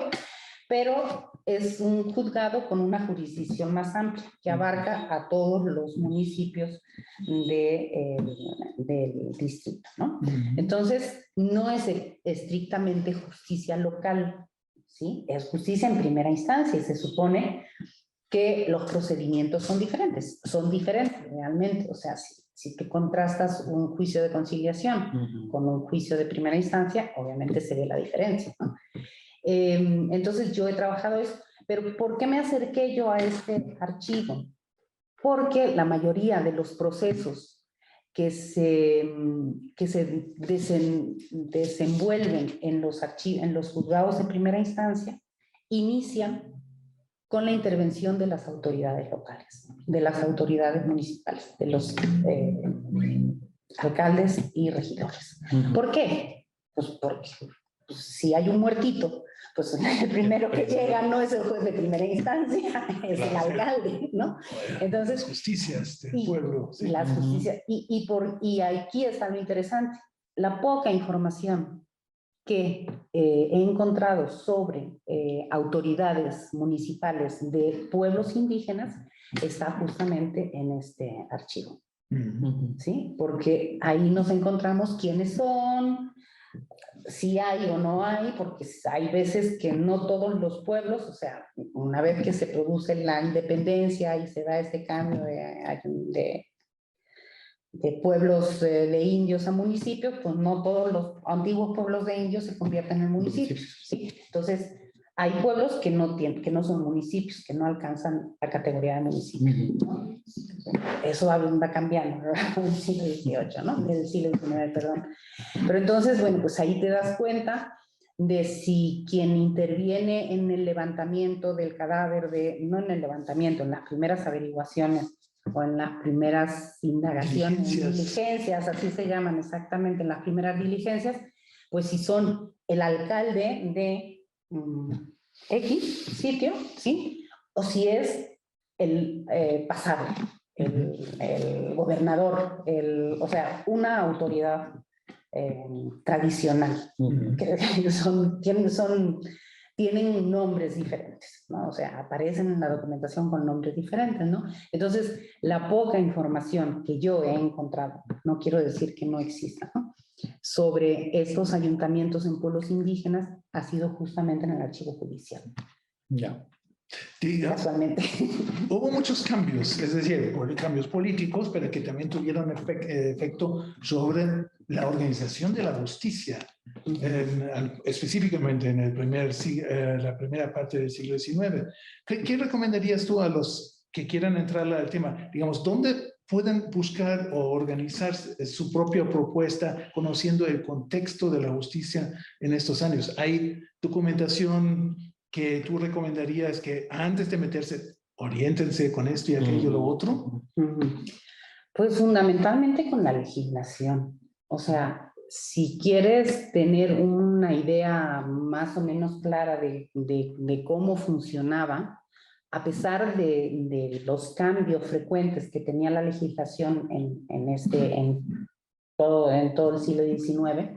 pero es un juzgado con una jurisdicción más amplia que abarca a todos los municipios del distrito, ¿no? Entonces, no es estrictamente justicia local, ¿sí? Es justicia en primera instancia y se supone que los procedimientos son diferentes realmente. O sea, si tú contrastas un juicio de conciliación con un juicio de primera instancia, obviamente se ve la diferencia, ¿no? Entonces yo he trabajado eso, pero ¿por qué me acerqué yo a este archivo? Porque la mayoría de los procesos que se desenvuelven en los juzgados de primera instancia inician con la intervención de las autoridades locales, de las autoridades municipales, de los alcaldes y regidores. ¿Por qué? Pues porque si hay un muertito, pues el primero que llega no es el juez de primera instancia, es el alcalde, ¿no? Entonces, las justicias del pueblo. Sí. Las justicias. Y aquí está lo interesante, la poca información que he encontrado sobre autoridades municipales de pueblos indígenas está justamente en este archivo. ¿Sí? Porque ahí nos encontramos quiénes son, si hay o no hay, porque hay veces que no todos los pueblos, o sea, una vez que se produce la independencia y se da este cambio de pueblos de indios a municipios, pues no todos los antiguos pueblos de indios se convierten en municipios, ¿sí? Entonces, hay pueblos que no son municipios, que no alcanzan la categoría de municipio, ¿no? Eso va cambiando, ¿verdad? En el siglo XVIII, ¿no? En el siglo XIX, perdón. Pero entonces, bueno, pues ahí te das cuenta de si quien interviene en el levantamiento del cadáver, no en el levantamiento, en las primeras averiguaciones o en las primeras indagaciones, diligencias, así se llaman exactamente, en las primeras diligencias, pues si son el alcalde de X sitio, ¿sí? O si es el pasado, el gobernador, o sea, una autoridad tradicional, que tienen nombres diferentes, ¿no? O sea, aparecen en la documentación con nombres diferentes, ¿no? Entonces, la poca información que yo he encontrado, no quiero decir que no exista, ¿no?, sobre estos ayuntamientos en pueblos indígenas ha sido justamente en el archivo judicial. Ya. Casualmente. Hubo muchos cambios, es decir, cambios políticos, pero que también tuvieron efecto sobre la organización de la justicia, específicamente en la primera parte del siglo XIX. ¿Qué recomendarías tú a los que quieran entrar al tema? Digamos, ¿dónde pueden buscar o organizar su propia propuesta conociendo el contexto de la justicia en estos años? ¿Hay documentación que tú recomendarías que antes de meterse, oriéntense con esto y aquello y lo otro? Pues fundamentalmente con la legislación. O sea, si quieres tener una idea más o menos clara de cómo funcionaba, a pesar de los cambios frecuentes que tenía la legislación en todo el siglo XIX,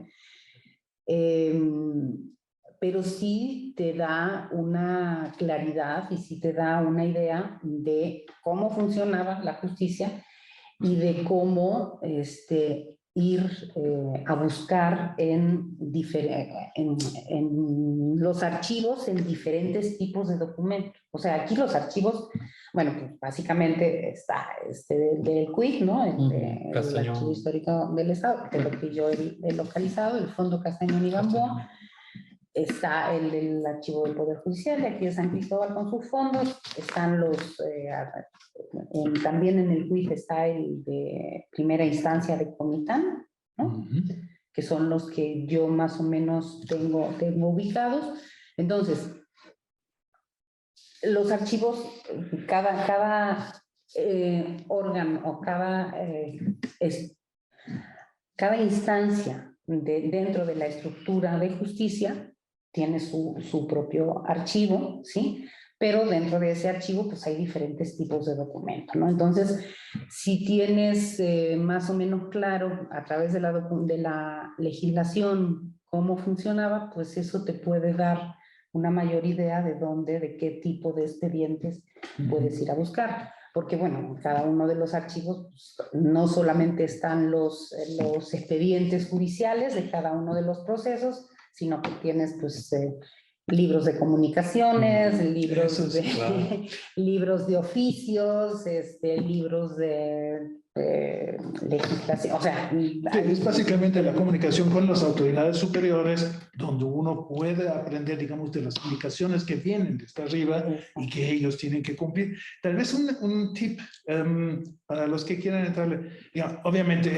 pero sí te da una claridad y sí te da una idea de cómo funcionaba la justicia y de cómo ir a buscar en los archivos en diferentes tipos de documentos. O sea, aquí los archivos, bueno, pues básicamente está del CUIC, ¿no? El Archivo Histórico del Estado, que es lo que yo he localizado, el Fondo Castañón y Gamboa. Está el archivo del Poder Judicial de aquí de San Cristóbal con sus fondos, están también en el CUIF está el de primera instancia de Comitán, ¿no? Que son los que yo más o menos tengo ubicados. Entonces, los archivos, cada órgano o cada instancia dentro de la estructura de justicia tiene su propio archivo, ¿sí? Pero dentro de ese archivo, pues hay diferentes tipos de documentos, ¿no? Entonces, si tienes más o menos claro a través de la legislación cómo funcionaba, pues eso te puede dar una mayor idea de qué tipo de expedientes puedes ir a buscar. Porque, bueno, en cada uno de los archivos pues, no solamente están los expedientes judiciales de cada uno de los procesos, sino que tienes, pues, libros de comunicaciones, libros de oficios, libros de legislación, o sea... Es básicamente la comunicación con las autoridades superiores, donde uno puede aprender, digamos, de las indicaciones que vienen desde arriba y que ellos tienen que cumplir. Tal vez un tip para los que quieran entrarle, digamos, obviamente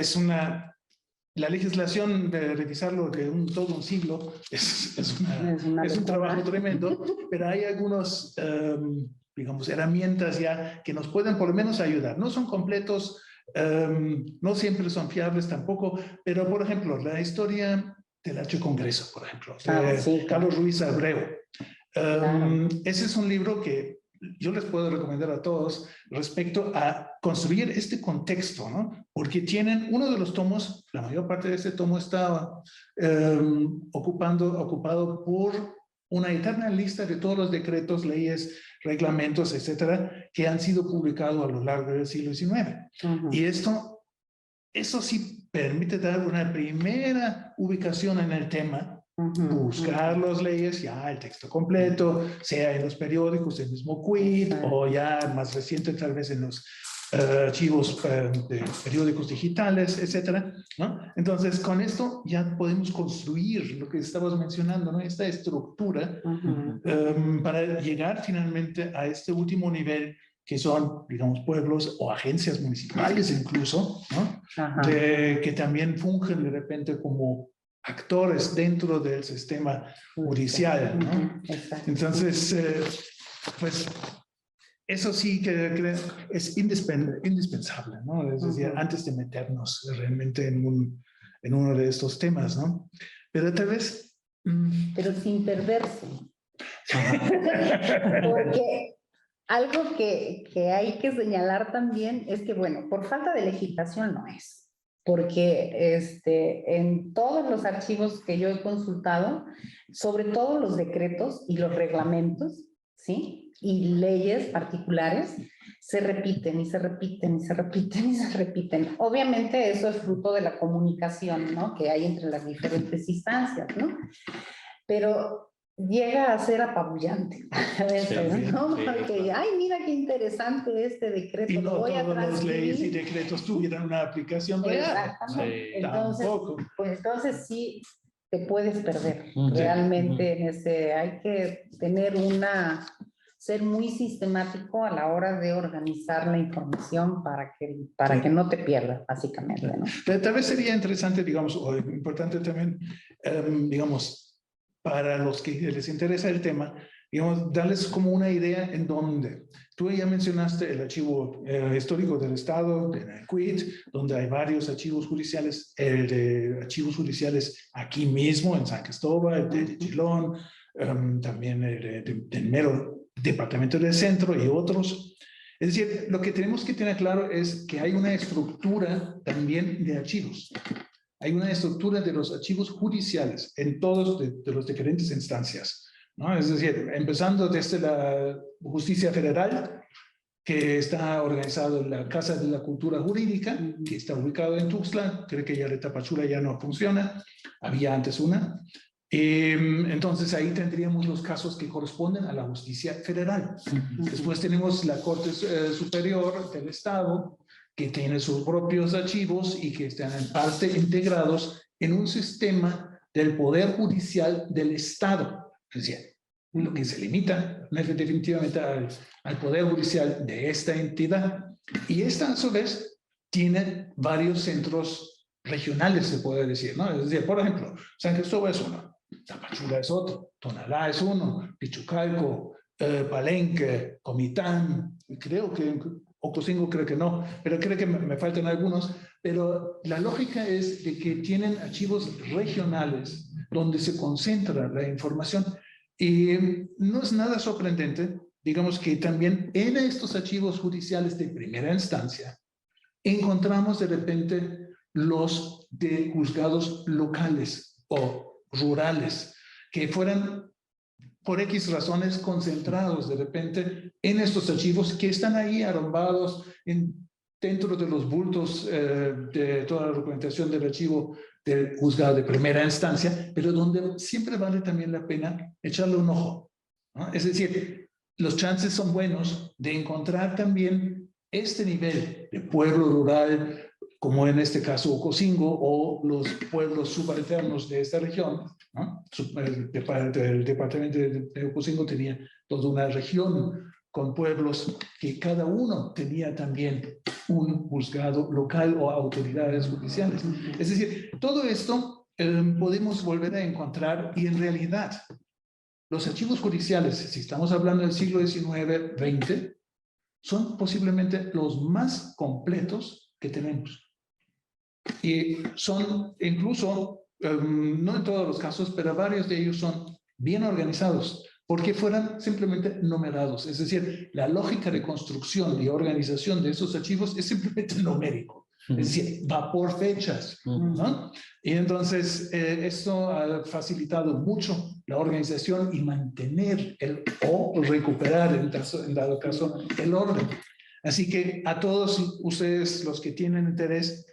la legislación, de revisarlo de todo un siglo, es un trabajo tremendo, pero hay algunos, digamos, herramientas ya que nos pueden por lo menos ayudar. No son completos, no siempre son fiables tampoco, pero por ejemplo, la historia del H Congreso, por ejemplo, de Carlos Ruiz Abreu. Ese es un libro que yo les puedo recomendar a todos respecto a construir este contexto, ¿no? Porque tienen uno de los tomos, la mayor parte de este tomo estaba ocupado por una eterna lista de todos los decretos, leyes, reglamentos, etcétera, que han sido publicados a lo largo del siglo XIX. Y eso sí permite dar una primera ubicación en el tema, buscar las leyes, ya el texto completo, sea en los periódicos, el mismo CUIT, o ya más reciente tal vez en los archivos de periódicos digitales, etcétera, ¿no? Entonces, con esto ya podemos construir lo que estabas mencionando, ¿no? Esta estructura para llegar finalmente a este último nivel, que son, digamos, pueblos o agencias municipales incluso, ¿no? Que también fungen de repente como actores dentro del sistema judicial, ¿no? Exacto. Entonces, pues eso sí que es indispensable, ¿no? Es decir, antes de meternos realmente en uno de estos temas, ¿no? Pero tal vez... Pero sin perderse. Porque algo que hay que señalar también es que, bueno, por falta de legislación no es. Porque en todos los archivos que yo he consultado, sobre todo los decretos y los reglamentos, ¿sí? Y leyes particulares, se repiten y se repiten y se repiten y se repiten. Obviamente eso es fruto de la comunicación, ¿no? Que hay entre las diferentes instancias, ¿no? Pero llega a ser apabullante a veces, ¿no? Porque, ay, mira qué interesante este decreto. Y no lo voy a todas las transcribir. leyes y decretos tuvieran una aplicación real. Exactamente. Entonces, Tampoco. pues entonces sí te puedes perder. Sí. Realmente en hay que tener ser muy sistemático a la hora de organizar la información para que no te pierdas, básicamente, ¿no? Tal vez sería interesante, digamos, o importante también, digamos, para los que les interesa el tema, digamos, darles como una idea en dónde. Tú ya mencionaste el archivo histórico del Estado, de Nanquit, donde hay varios archivos judiciales, de archivos judiciales aquí mismo, en San Cristóbal, de Chilón, también del mero Departamento del Centro y otros. Es decir, lo que tenemos que tener claro es que hay una estructura también de archivos. Hay una estructura de los archivos judiciales en todos de las diferentes instancias, ¿no? Es decir, empezando desde la justicia federal, que está organizado en la Casa de la Cultura Jurídica, que está ubicado en Tuxtla. Creo que ya la Tapachula ya no funciona, había antes una. Entonces ahí tendríamos los casos que corresponden a la justicia federal. Después tenemos la Corte Superior del Estado, que tiene sus propios archivos y que están en parte integrados en un sistema del Poder Judicial del Estado. Es decir, lo que se limita definitivamente al Poder Judicial de esta entidad. Y esta, a su vez, tiene varios centros regionales, se puede decir, ¿no? Es decir, por ejemplo, San Cristóbal es uno, Tapachula es otro, Tonalá es uno, Pichucalco, Palenque, Comitán, creo que Ocosingo creo que no, pero creo que me faltan algunos. Pero la lógica es de que tienen archivos regionales donde se concentra la información. Y no es nada sorprendente, digamos, que también en estos archivos judiciales de primera instancia encontramos de repente los de juzgados locales o rurales, que fueran por X razones concentrados de repente en estos archivos que están ahí arrombados dentro de los bultos de toda la documentación del archivo del juzgado de primera instancia, pero donde siempre vale también la pena echarle un ojo, ¿no? Es decir, los chances son buenos de encontrar también este nivel de pueblo rural, como en este caso Ocosingo, o los pueblos subalternos de esta región, ¿no? El departamento de Ocosingo tenía toda una región con pueblos que cada uno tenía también un juzgado local o autoridades judiciales. Es decir, todo esto podemos volver a encontrar, y en realidad los archivos judiciales, si estamos hablando del siglo XIX, XX, son posiblemente los más completos que tenemos. Y son incluso, no en todos los casos, pero varios de ellos son bien organizados, porque fueran simplemente numerados. Es decir, la lógica de construcción y organización de esos archivos es simplemente numérico. Es decir, va por fechas, ¿no? Y entonces esto ha facilitado mucho la organización y mantener o recuperar, en dado caso, el orden. Así que a todos ustedes, los que tienen interés,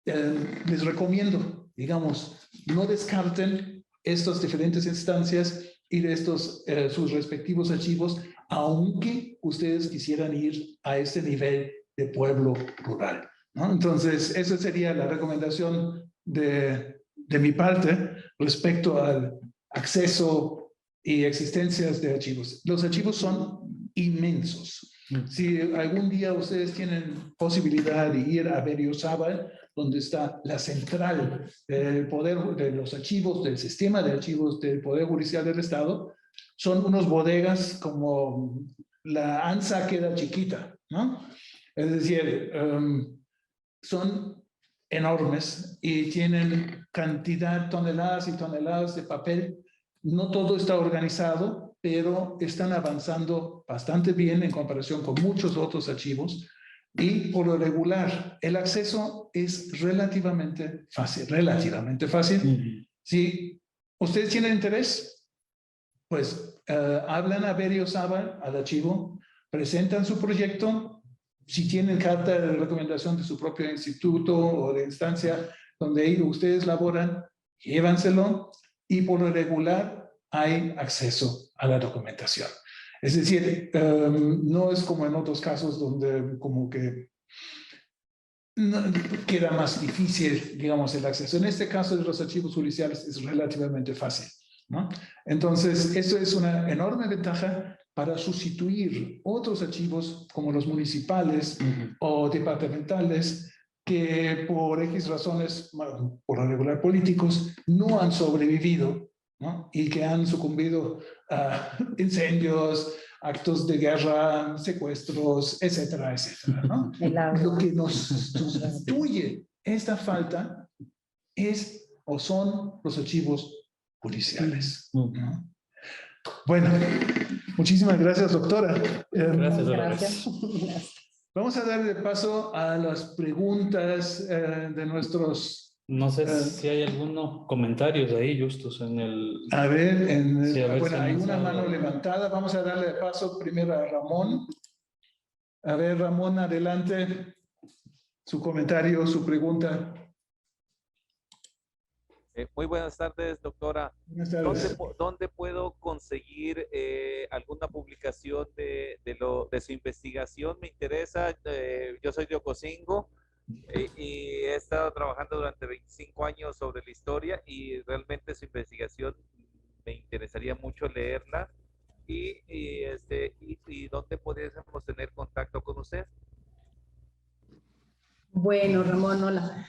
les recomiendo, digamos, no descarten estas diferentes instancias y de estos sus respectivos archivos, aunque ustedes quisieran ir a este nivel de pueblo rural, ¿no? Entonces, esa sería la recomendación de mi parte respecto al acceso y existencias de archivos. Los archivos son inmensos. Si algún día ustedes tienen posibilidad de ir a Berriozábal, donde está la central del poder de los archivos, del sistema de archivos del Poder Judicial del Estado, son unos bodegas como la ANSA queda chiquita, ¿no? Es decir, son enormes y tienen cantidad, toneladas y toneladas de papel. No todo está organizado, pero están avanzando bastante bien en comparación con muchos otros archivos. Y por lo regular, el acceso es relativamente fácil, Si ustedes tienen interés, pues hablan a Berio Saba, al archivo, presentan su proyecto. Si tienen carta de recomendación de su propio instituto o de instancia donde ustedes laboran, llévanselo, y por lo regular hay acceso a la documentación. Es decir, no es como en otros casos donde como que queda más difícil, digamos, el acceso. En este caso de los archivos judiciales es relativamente fácil, ¿no? Entonces, eso es una enorme ventaja para sustituir otros archivos como los municipales o departamentales que por X razones, por lo regular políticos, no han sobrevivido, ¿no? Y que han sucumbido a incendios, actos de guerra, secuestros, etcétera, etcétera, ¿no? Lo que nos sustituye esta falta es o son los archivos judiciales, ¿no? Bueno, muchísimas gracias, doctora. Gracias, Gracias. Vamos a darle paso a las preguntas de nuestros... No sé si hay algunos comentarios ahí, Justus, en el... A ver, Sí, a ver bueno, si hay han una lanzado. mano levantada. Vamos a darle paso primero a Ramón. A ver, Ramón, adelante. Su comentario, su pregunta. Muy buenas tardes, doctora. Buenas tardes. ¿Dónde puedo conseguir alguna publicación de su investigación? Me interesa, yo soy de Ocosingo y he estado trabajando durante 25 años sobre la historia y realmente su investigación me interesaría mucho leerla. ¿Y dónde podríamos tener contacto con usted? Bueno, Ramón, hola.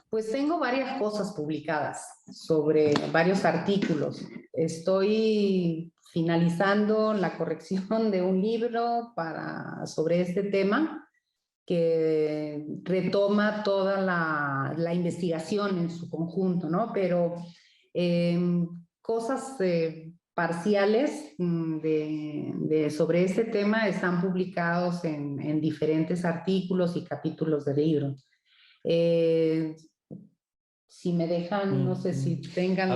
Pues tengo varias cosas publicadas sobre varios artículos. Estoy finalizando la corrección de un libro sobre este tema que retoma toda la investigación en su conjunto, ¿no? Pero cosas parciales sobre este tema están publicados en diferentes artículos y capítulos del libro. Si me dejan, no sé si tengan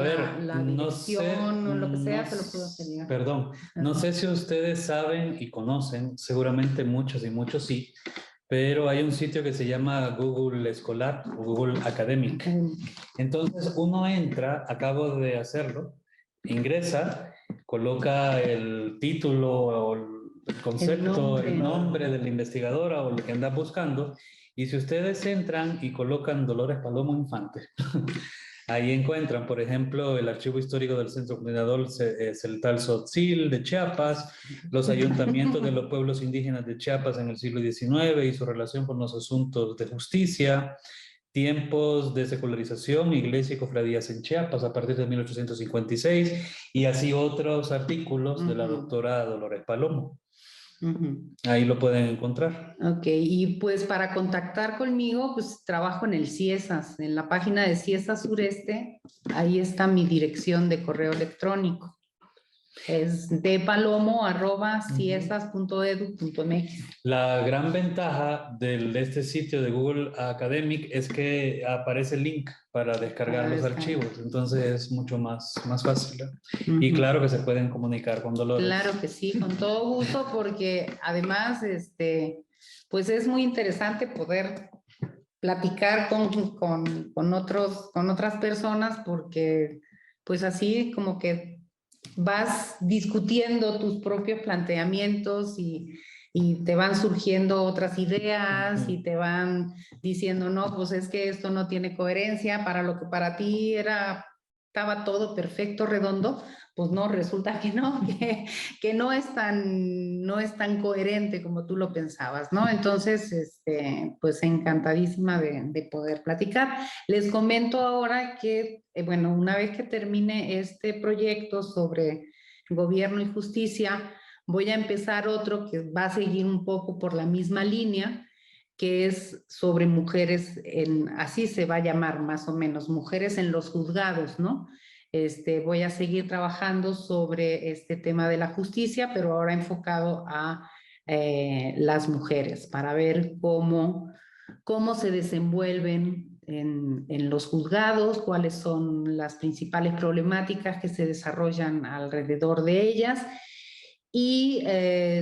la dirección o lo que sea, te lo puedo hacer llegar. Perdón, no sé si ustedes saben y conocen, seguramente muchos y muchos sí, pero hay un sitio que se llama Google Escolar o Google Academic. Entonces uno entra, acabo de hacerlo, ingresa, coloca el título o el concepto, el nombre de la investigadora o lo que anda buscando, y si ustedes entran y colocan Dolores Palomo Infante, ahí encuentran, por ejemplo, el archivo histórico del Centro Coordinador Celtal Tzotzil de Chiapas, los ayuntamientos de los pueblos indígenas de Chiapas en el siglo XIX y su relación con los asuntos de justicia, tiempos de secularización, iglesia y cofradías en Chiapas a partir de 1856, y así otros artículos de la doctora Dolores Palomo. Ahí lo pueden encontrar. Ok, y pues para contactar conmigo, pues trabajo en el CIESAS, en la página de CIESAS Sureste, ahí está mi dirección de correo electrónico. Es dpalomo@ciesas.edu.mx. La gran ventaja de este sitio de Google Academic es que aparece el link para descargar los archivos, entonces es mucho más fácil, ¿no? Y claro que se pueden comunicar con Dolores. Claro que sí, con todo gusto, porque además, pues es muy interesante poder platicar con otras personas, porque pues así como que vas discutiendo tus propios planteamientos y te van surgiendo otras ideas y te van diciendo, no, pues es que esto no tiene coherencia para lo que para ti era estaba todo perfecto, redondo, pues no, resulta que no, que no es tan coherente como tú lo pensabas, ¿no? Entonces, pues encantadísima de poder platicar. Les comento ahora que, bueno, una vez que termine este proyecto sobre gobierno y justicia, voy a empezar otro que va a seguir un poco por la misma línea, que es sobre mujeres, así se va a llamar más o menos, mujeres en los juzgados, ¿no? Voy a seguir trabajando sobre este tema de la justicia, pero ahora enfocado a las mujeres, para ver cómo se desenvuelven en los juzgados, cuáles son las principales problemáticas que se desarrollan alrededor de ellas, y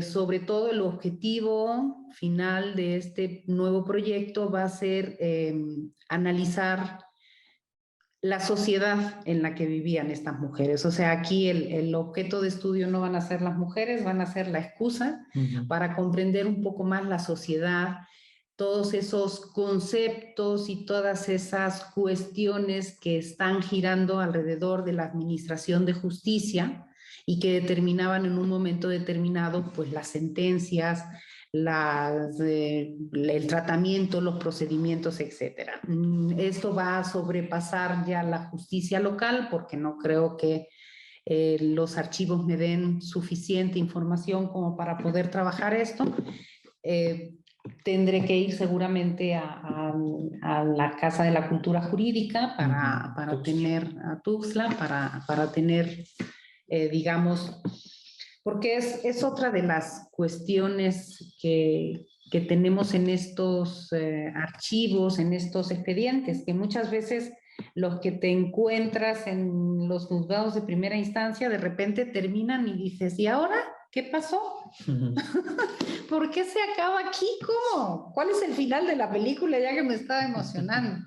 sobre todo el objetivo final de este nuevo proyecto va a ser analizar la sociedad en la que vivían estas mujeres. O sea, aquí el objeto de estudio no van a ser las mujeres, van a ser la excusa para comprender un poco más la sociedad, todos esos conceptos y todas esas cuestiones que están girando alrededor de la administración de justicia y que determinaban en un momento determinado pues las sentencias, el tratamiento, los procedimientos, etcétera. Esto va a sobrepasar ya la justicia local porque no creo que los archivos me den suficiente información como para poder trabajar esto. Tendré que ir seguramente a la Casa de la Cultura Jurídica para tener, a Tuxtla, para tener, digamos, porque es otra de las cuestiones que tenemos en estos archivos, en estos expedientes, que muchas veces los que te encuentras en los juzgados de primera instancia de repente terminan y dices, ¿y ahora qué pasó? ¿Por qué se acaba aquí? ¿Cómo? ¿Cuál es el final de la película? Ya que me estaba emocionando.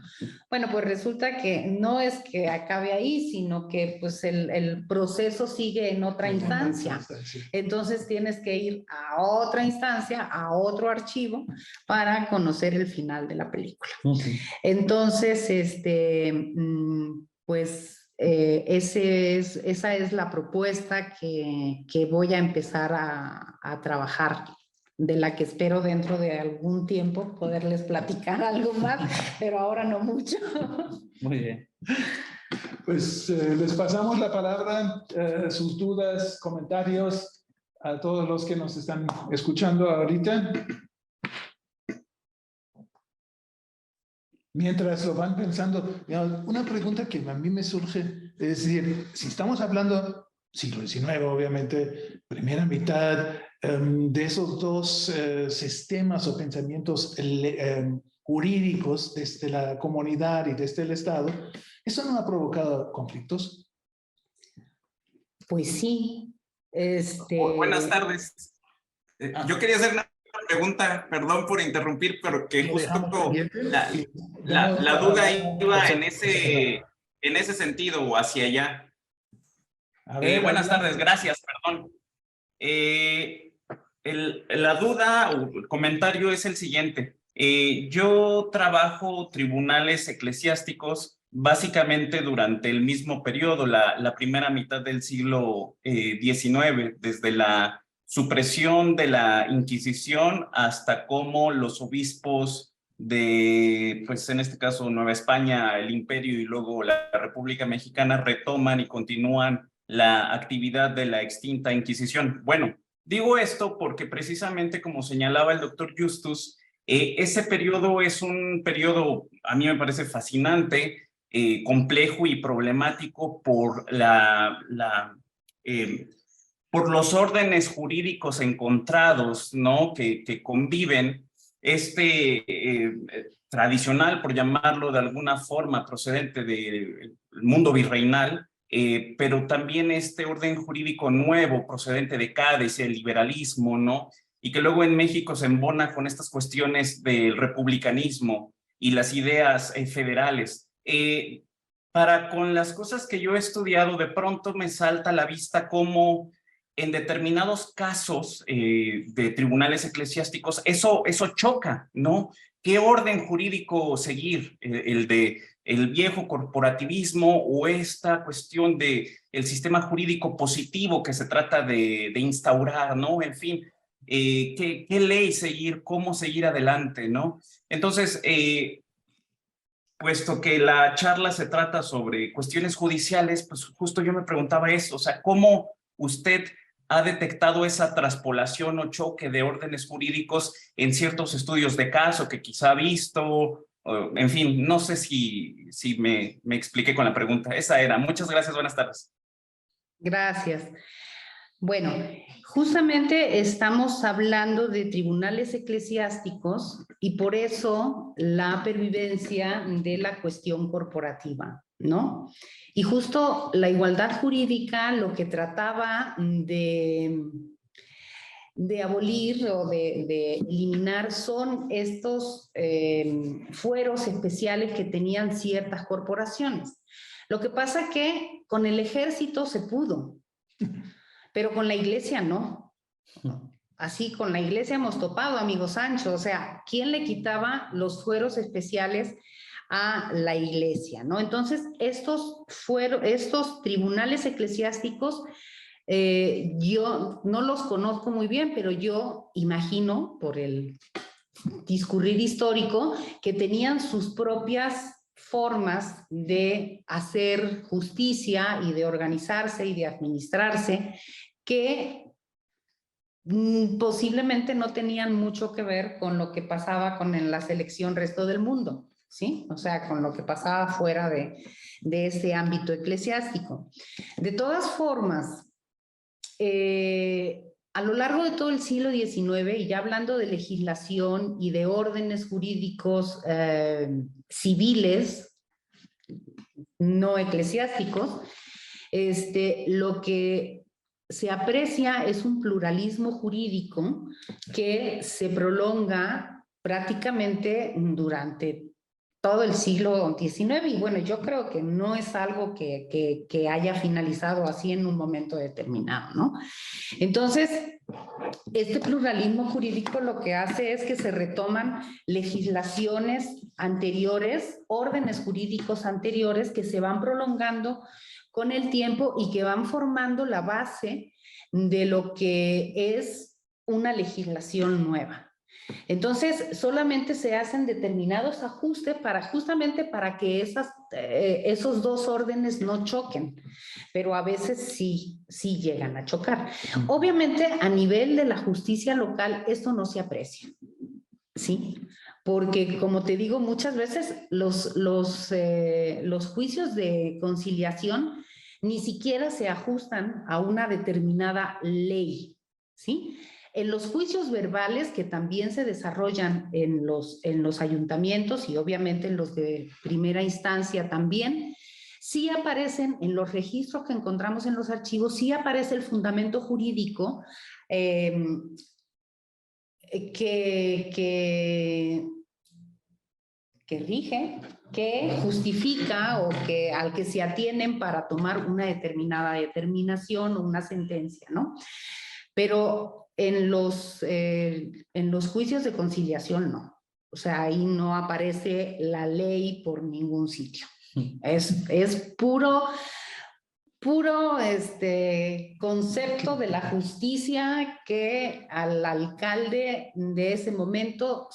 Bueno, pues resulta que no es que acabe ahí, sino que pues el proceso sigue en otra instancia. Entonces tienes que ir a otra instancia, a otro archivo, para conocer el final de la película. Entonces, pues esa es la propuesta que voy a empezar a trabajar, de la que espero dentro de algún tiempo poderles platicar algo más, pero ahora no mucho. Muy bien. Pues les pasamos la palabra, sus dudas, comentarios a todos los que nos están escuchando ahorita. Mientras lo van pensando, una pregunta que a mí me surge, es decir, si estamos hablando siglo XIX, obviamente, primera mitad, de esos dos sistemas o pensamientos jurídicos desde la comunidad y desde el Estado, ¿eso no ha provocado conflictos? Pues sí. Buenas tardes. Yo quería hacer una pregunta, perdón por interrumpir, pero que justo la duda iba en ese sentido o hacia allá. Buenas tardes, gracias, perdón. La duda o el comentario es el siguiente. Yo trabajo tribunales eclesiásticos básicamente durante el mismo periodo, la primera mitad del siglo XIX, desde la supresión de la Inquisición hasta cómo los obispos de, pues en este caso Nueva España, el Imperio y luego la República Mexicana retoman y continúan la actividad de la extinta Inquisición. Bueno, digo esto porque precisamente como señalaba el doctor Justus, ese periodo es un periodo, a mí me parece fascinante, complejo y problemático por por los órdenes jurídicos encontrados, ¿no? que conviven, tradicional, por llamarlo de alguna forma, procedente del mundo virreinal, pero también este orden jurídico nuevo, procedente de Cádiz, el liberalismo, ¿no? Y que luego en México se embona con estas cuestiones del republicanismo y las ideas federales. Con las cosas que yo he estudiado, de pronto me salta a la vista cómo en determinados casos de tribunales eclesiásticos, eso choca, ¿no? ¿qué orden jurídico seguir? ¿El de el viejo corporativismo o esta cuestión de el sistema jurídico positivo que se trata de instaurar, ¿no? En fin, ¿qué ley seguir? ¿Cómo seguir adelante, no? Entonces, puesto que la charla se trata sobre cuestiones judiciales, pues justo yo me preguntaba eso, o sea, ¿cómo usted ha detectado esa traspolación o choque de órdenes jurídicos en ciertos estudios de caso que quizá ha visto? En fin, no sé si me expliqué con la pregunta. Esa era. Muchas gracias, buenas tardes. Gracias. Bueno, justamente estamos hablando de tribunales eclesiásticos y por eso la pervivencia de la cuestión corporativa, ¿no? Y justo la igualdad jurídica lo que trataba de abolir o de eliminar son estos fueros especiales que tenían ciertas corporaciones. Lo que pasa que con el ejército se pudo, pero con la iglesia no. Así con la iglesia hemos topado, amigo Sancho. O sea, ¿quién le quitaba los fueros especiales a la iglesia, ¿no? Entonces, estos tribunales eclesiásticos, yo no los conozco muy bien, pero yo imagino por el discurrir histórico que tenían sus propias formas de hacer justicia y de organizarse y de administrarse que posiblemente no tenían mucho que ver con lo que pasaba con la selección resto del mundo, ¿sí? O sea, con lo que pasaba fuera de ese ámbito eclesiástico. De todas formas, a lo largo de todo el siglo XIX, y ya hablando de legislación y de órdenes jurídicos civiles, no eclesiásticos, lo que se aprecia es un pluralismo jurídico que se prolonga prácticamente durante todo el siglo XIX, y bueno, yo creo que no es algo que haya finalizado así en un momento determinado, ¿no? Entonces, este pluralismo jurídico lo que hace es que se retoman legislaciones anteriores, órdenes jurídicos anteriores que se van prolongando con el tiempo y que van formando la base de lo que es una legislación nueva. Entonces, solamente se hacen determinados ajustes justamente para que esos dos órdenes no choquen, pero a veces sí llegan a chocar. Obviamente, a nivel de la justicia local, esto no se aprecia, ¿sí? Porque, como te digo, muchas veces los juicios de conciliación ni siquiera se ajustan a una determinada ley, ¿sí? En los juicios verbales que también se desarrollan en los ayuntamientos y obviamente en los de primera instancia también, sí aparecen en los registros que encontramos en los archivos, sí aparece el fundamento jurídico que rige, que justifica o al que se atienen para tomar una determinada determinación o una sentencia, ¿no? Pero en los juicios de conciliación no. O sea, ahí no aparece la ley por ningún sitio. Es puro concepto de la justicia que al alcalde de ese momento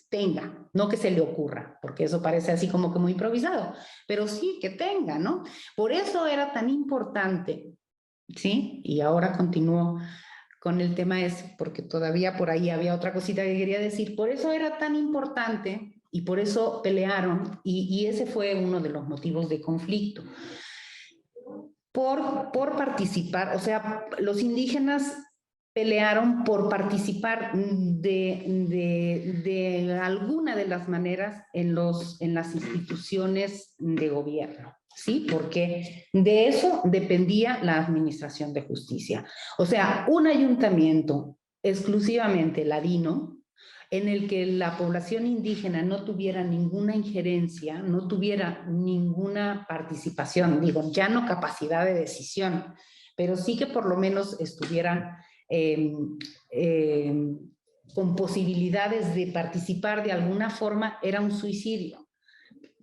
tenga, no que se le ocurra, porque eso parece así como que muy improvisado, pero sí que tenga, ¿no? Por eso era tan importante, ¿sí? Y ahora continúo con el tema ese, porque todavía por ahí había otra cosita que quería decir. Por eso era tan importante y por eso pelearon, y ese fue uno de los motivos de conflicto. Por participar, o sea, los indígenas pelearon por participar de alguna de las maneras en las instituciones de gobierno, ¿sí? Porque de eso dependía la administración de justicia. O sea, un ayuntamiento exclusivamente ladino, en el que la población indígena no tuviera ninguna injerencia, no tuviera ninguna participación, digo, ya no capacidad de decisión, pero sí que por lo menos estuviera con posibilidades de participar de alguna forma era un suicidio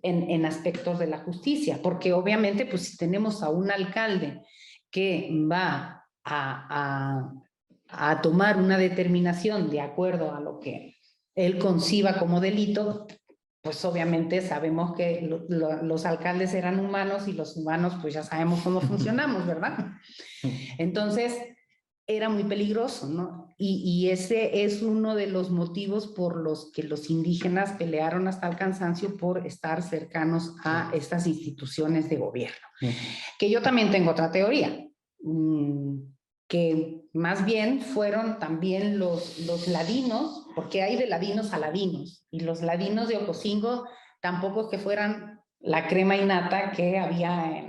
en aspectos de la justicia, porque obviamente pues si tenemos a un alcalde que va a tomar una determinación de acuerdo a lo que él conciba como delito, pues obviamente sabemos que los alcaldes eran humanos y los humanos pues ya sabemos cómo funcionamos, ¿verdad? Entonces era muy peligroso, ¿no? Y ese es uno de los motivos por los que los indígenas pelearon hasta el cansancio por estar cercanos a estas instituciones de gobierno. Que yo también tengo otra teoría, que más bien fueron también los ladinos, porque hay de ladinos a ladinos, y los ladinos de Ocosingo tampoco es que fueran la crema innata que había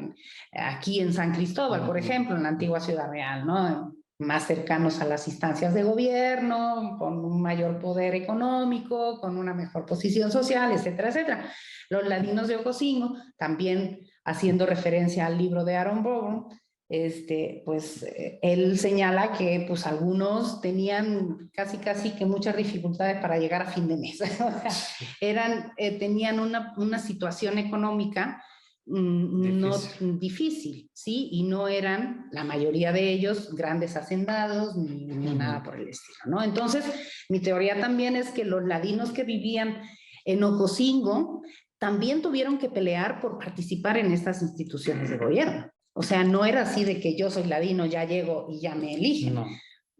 aquí en San Cristóbal, por ejemplo, en la antigua Ciudad Real, ¿no? Más cercanos a las instancias de gobierno, con un mayor poder económico, con una mejor posición social, etcétera, etcétera. Los ladinos de Ocosingo, también haciendo referencia al libro de Aaron Burr, pues él señala que pues algunos tenían casi que muchas dificultades para llegar a fin de mes. O sea, tenían una situación económica no difícil, ¿sí? Y no eran, la mayoría de ellos, grandes hacendados ni nada por el estilo, ¿no? Entonces, mi teoría también es que los ladinos que vivían en Ocosingo también tuvieron que pelear por participar en estas instituciones de gobierno. O sea, no era así de que yo soy ladino, ya llego y ya me eligen. No.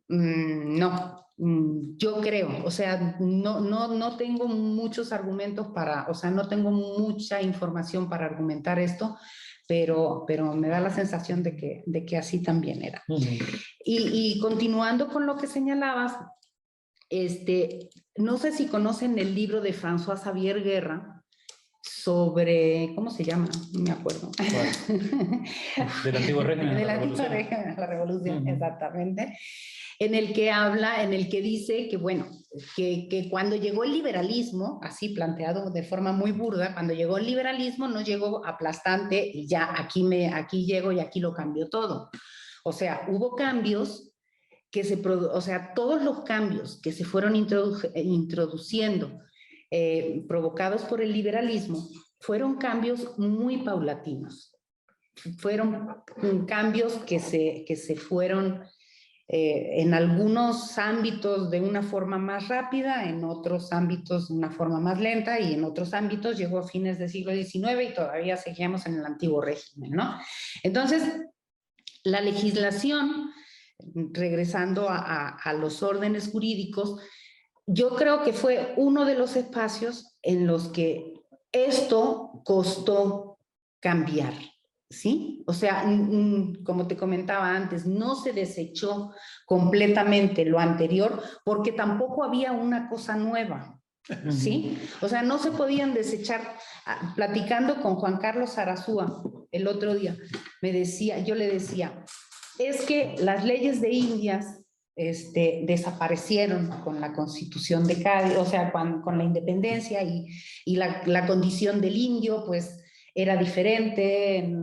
No, yo creo, o sea, no tengo muchos argumentos para, o sea, no tengo mucha información para argumentar esto, pero me da la sensación de que así también era. Y continuando con lo que señalabas, no sé si conocen el libro de François Xavier Guerra sobre, ¿cómo se llama? No me acuerdo. Del antiguo régimen. Del antiguo régimen de la revolución, exactamente. En el que habla, en el que dice que, bueno, que cuando llegó el liberalismo, así planteado de forma muy burda, cuando llegó el liberalismo no llegó aplastante y ya aquí llego y aquí lo cambio todo. O sea, hubo cambios o sea, todos los cambios que se fueron introduciendo, provocados por el liberalismo, fueron cambios muy paulatinos. Fueron cambios que se fueron en algunos ámbitos de una forma más rápida, en otros ámbitos de una forma más lenta, y en otros ámbitos llegó a fines del siglo XIX y todavía seguíamos en el antiguo régimen, ¿no? Entonces, la legislación, regresando a los órdenes jurídicos, yo creo que fue uno de los espacios en los que esto costó cambiar, ¿sí? O sea, como te comentaba antes, no se desechó completamente lo anterior porque tampoco había una cosa nueva, ¿sí? O sea, no se podían desechar. Platicando con Juan Carlos Arazúa el otro día, yo le decía, es que las leyes de Indias desaparecieron con la Constitución de Cádiz, o sea, con la independencia, y la condición del indio pues era diferente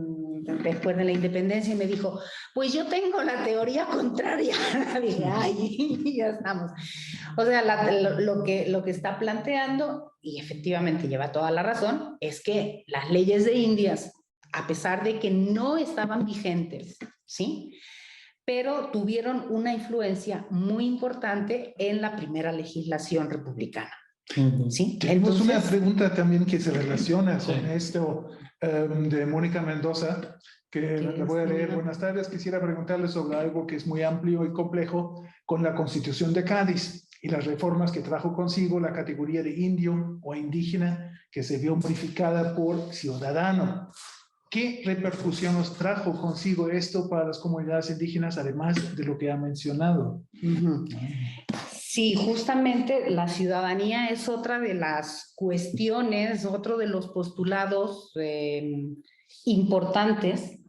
después de la independencia, y me dijo, pues yo tengo la teoría contraria. Dije, ay, ya estamos. O sea, lo que está planteando, y efectivamente lleva toda la razón, es que las leyes de Indias, a pesar de que no estaban vigentes, ¿sí?, pero tuvieron una influencia muy importante en la primera legislación republicana. ¿Sí? Tenemos una pregunta también que se relaciona con esto de Mónica Mendoza, que le voy a leer. Buenas tardes, quisiera preguntarle sobre algo que es muy amplio y complejo con la Constitución de Cádiz y las reformas que trajo consigo la categoría de indio o indígena, que se vio modificada por ciudadano. ¿Qué repercusiones trajo consigo esto para las comunidades indígenas, además de lo que ha mencionado? Sí, justamente la ciudadanía es otra de las cuestiones, otro de los postulados importantes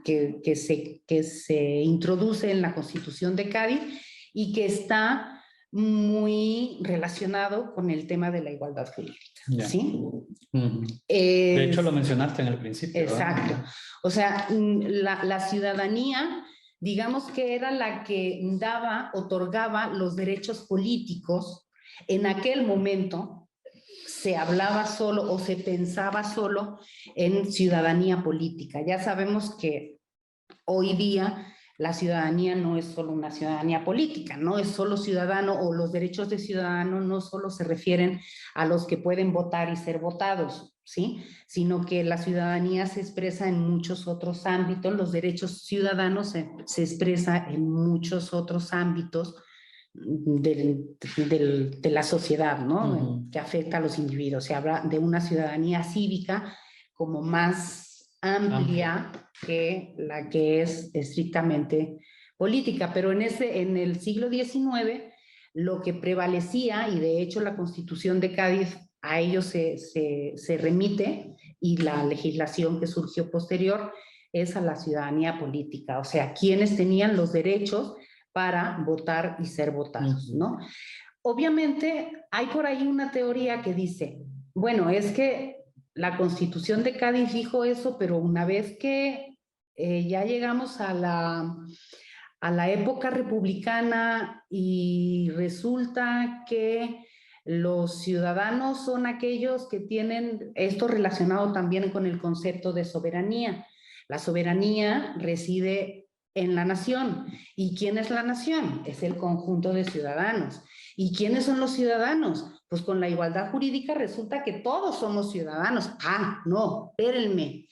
que se introduce en la Constitución de Cádiz y que está muy relacionado con el tema de la igualdad jurídica, ¿sí? De hecho, lo mencionaste en el principio. Exacto. O sea, la ciudadanía digamos que era la que otorgaba los derechos políticos. En aquel momento se hablaba solo o se pensaba solo en ciudadanía política. Ya sabemos que hoy día la ciudadanía no es solo una ciudadanía política, no es solo ciudadano, o los derechos de ciudadano no solo se refieren a los que pueden votar y ser votados, ¿sí? Sino que la ciudadanía se expresa en muchos otros ámbitos, los derechos ciudadanos se expresa en muchos otros ámbitos de la sociedad, ¿no? Que afecta a los individuos. Se habla de una ciudadanía cívica como más amplia que la que es estrictamente política, pero en el siglo XIX lo que prevalecía, y de hecho la Constitución de Cádiz a ello se remite, y la legislación que surgió posterior, es a la ciudadanía política, o sea, quienes tenían los derechos para votar y ser votados, ¿no? Obviamente hay por ahí una teoría que dice, bueno, es que la Constitución de Cádiz dijo eso, pero una vez que ya llegamos a la época republicana y resulta que los ciudadanos son aquellos que tienen esto relacionado también con el concepto de soberanía. La soberanía reside en la nación. ¿Y quién es la nación? Es el conjunto de ciudadanos. ¿Y quiénes son los ciudadanos? Pues con la igualdad jurídica resulta que todos somos ciudadanos. Ah, no, espérenme.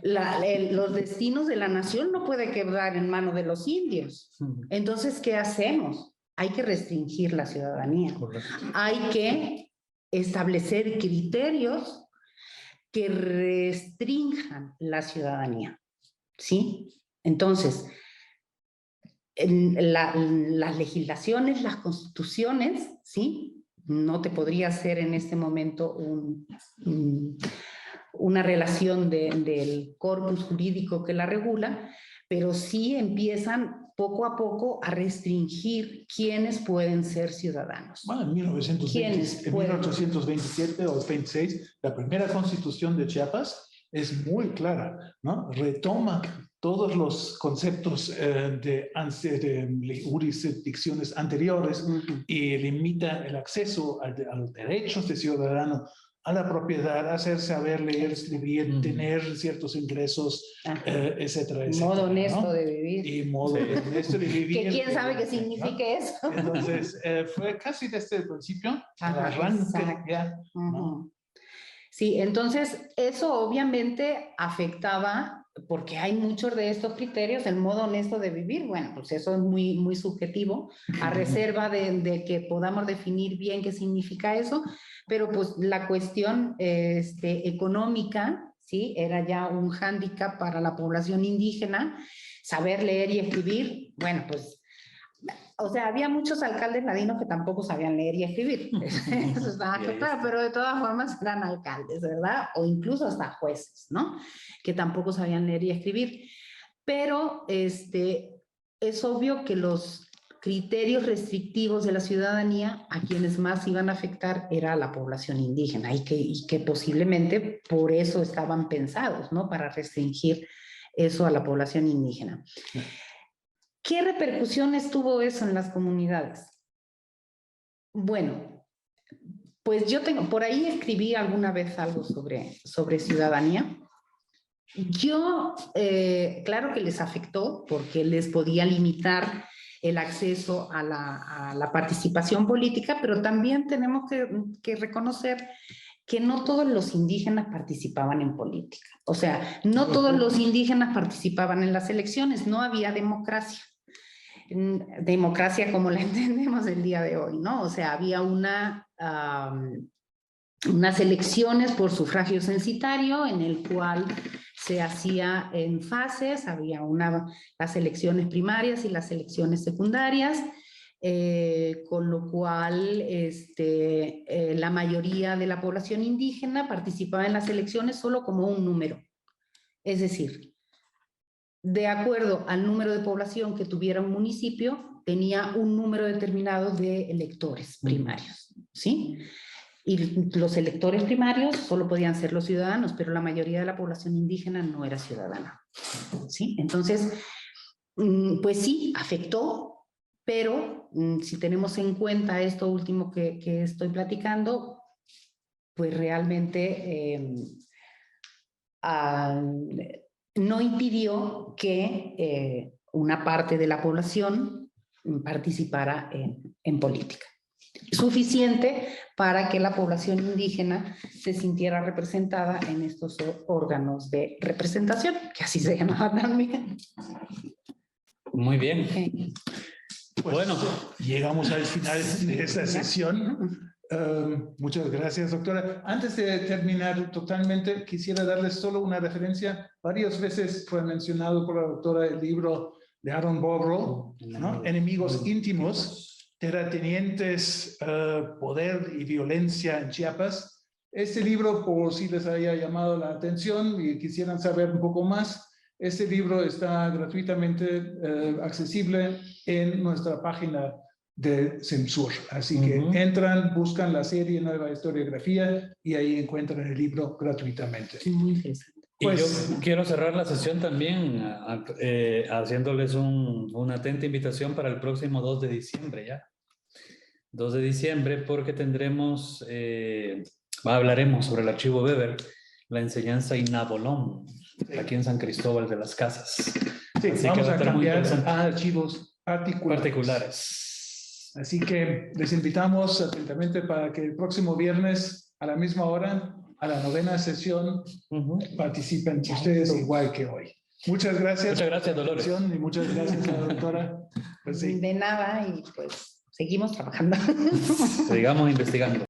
Los destinos de la nación no puede quedar en manos de los indios. Entonces, ¿qué hacemos? Hay que restringir la ciudadanía. Correcto. Hay que establecer criterios que restrinjan la ciudadanía. ¿Sí? Entonces, las legislaciones, las constituciones, ¿sí? No te podría hacer en este momento una relación del corpus jurídico que la regula, pero sí empiezan poco a poco a restringir quiénes pueden ser ciudadanos. Bueno, en 1827 o 26, la primera constitución de Chiapas es muy clara, ¿no? Retoma todos los conceptos de jurisdicciones anteriores y limita el acceso a los derechos de ciudadano, a la propiedad, a hacer saber, leer, escribir, tener ciertos ingresos, etcétera, etcétera. Modo honesto, ¿no? De vivir. Y modo honesto de vivir. Que quién sabe qué significa, ¿no? Eso. Entonces, fue casi desde el principio, arranque ya, ¿no? Sí, entonces eso obviamente afectaba, porque hay muchos de estos criterios, el modo honesto de vivir, bueno, pues eso es muy, muy subjetivo, a reserva de que podamos definir bien qué significa eso, pero pues la cuestión económica, ¿sí? Era ya un hándicap para la población indígena, saber leer y escribir, bueno, pues, o sea, había muchos alcaldes ladinos que tampoco sabían leer y escribir, eso estaba claro, pero de todas formas eran alcaldes, ¿verdad? O incluso hasta jueces, ¿no? Que tampoco sabían leer y escribir. Pero es obvio que los criterios restrictivos de la ciudadanía a quienes más iban a afectar era a la población indígena y que posiblemente por eso estaban pensados, ¿no? Para restringir eso a la población indígena. ¿Qué repercusiones tuvo eso en las comunidades? Bueno, pues yo por ahí escribí alguna vez algo sobre ciudadanía. Yo, claro que les afectó porque les podía limitar el acceso a la participación política, pero también tenemos que reconocer que no todos los indígenas participaban en política. O sea, no todos los indígenas participaban en las elecciones, no había democracia. Democracia como la entendemos el día de hoy, ¿no? O sea, había unas elecciones por sufragio censitario en el cual se hacía en fases, había las elecciones primarias y las elecciones secundarias, con lo cual la mayoría de la población indígena participaba en las elecciones solo como un número. Es decir, de acuerdo al número de población que tuviera un municipio, tenía un número determinado de electores primarios, ¿sí? Y los electores primarios solo podían ser los ciudadanos, pero la mayoría de la población indígena no era ciudadana, ¿sí? Entonces, Pues sí, afectó, pero si tenemos en cuenta esto último que estoy platicando, pues realmente no impidió que una parte de la población participara en política. Suficiente para que la población indígena se sintiera representada en estos órganos de representación, que así se llamaban también. Muy bien. Okay. Pues, Bueno, llegamos al final de esta sesión. Muchas gracias, doctora. Antes de terminar totalmente, quisiera darles solo una referencia. Varias veces fue mencionado por la doctora el libro de Aaron Bobrow, ¿no? Enemigos íntimos, terratenientes, poder y violencia en Chiapas. Este libro, por si les haya llamado la atención y quisieran saber un poco más, este libro está gratuitamente accesible en nuestra página de Censur. Así que entran, buscan la serie Nueva Historiografía y ahí encuentran el libro gratuitamente. Muy interesante. Pues, y yo quiero cerrar la sesión también haciéndoles una atenta invitación para el próximo 2 de diciembre ya. 2 de diciembre porque tendremos, hablaremos sobre el archivo Weber, la enseñanza Inabolón, aquí en San Cristóbal de las Casas. Sí, Así que vamos va a estar muy cambiar interesante. a archivos Particulares. Así que les invitamos atentamente para que el próximo viernes a la misma hora, a la 9ª sesión, participen ustedes igual que hoy. Muchas gracias. Muchas gracias, Dolores. Y muchas gracias a la doctora. Pues sí. De nada y pues seguimos trabajando. Sigamos investigando.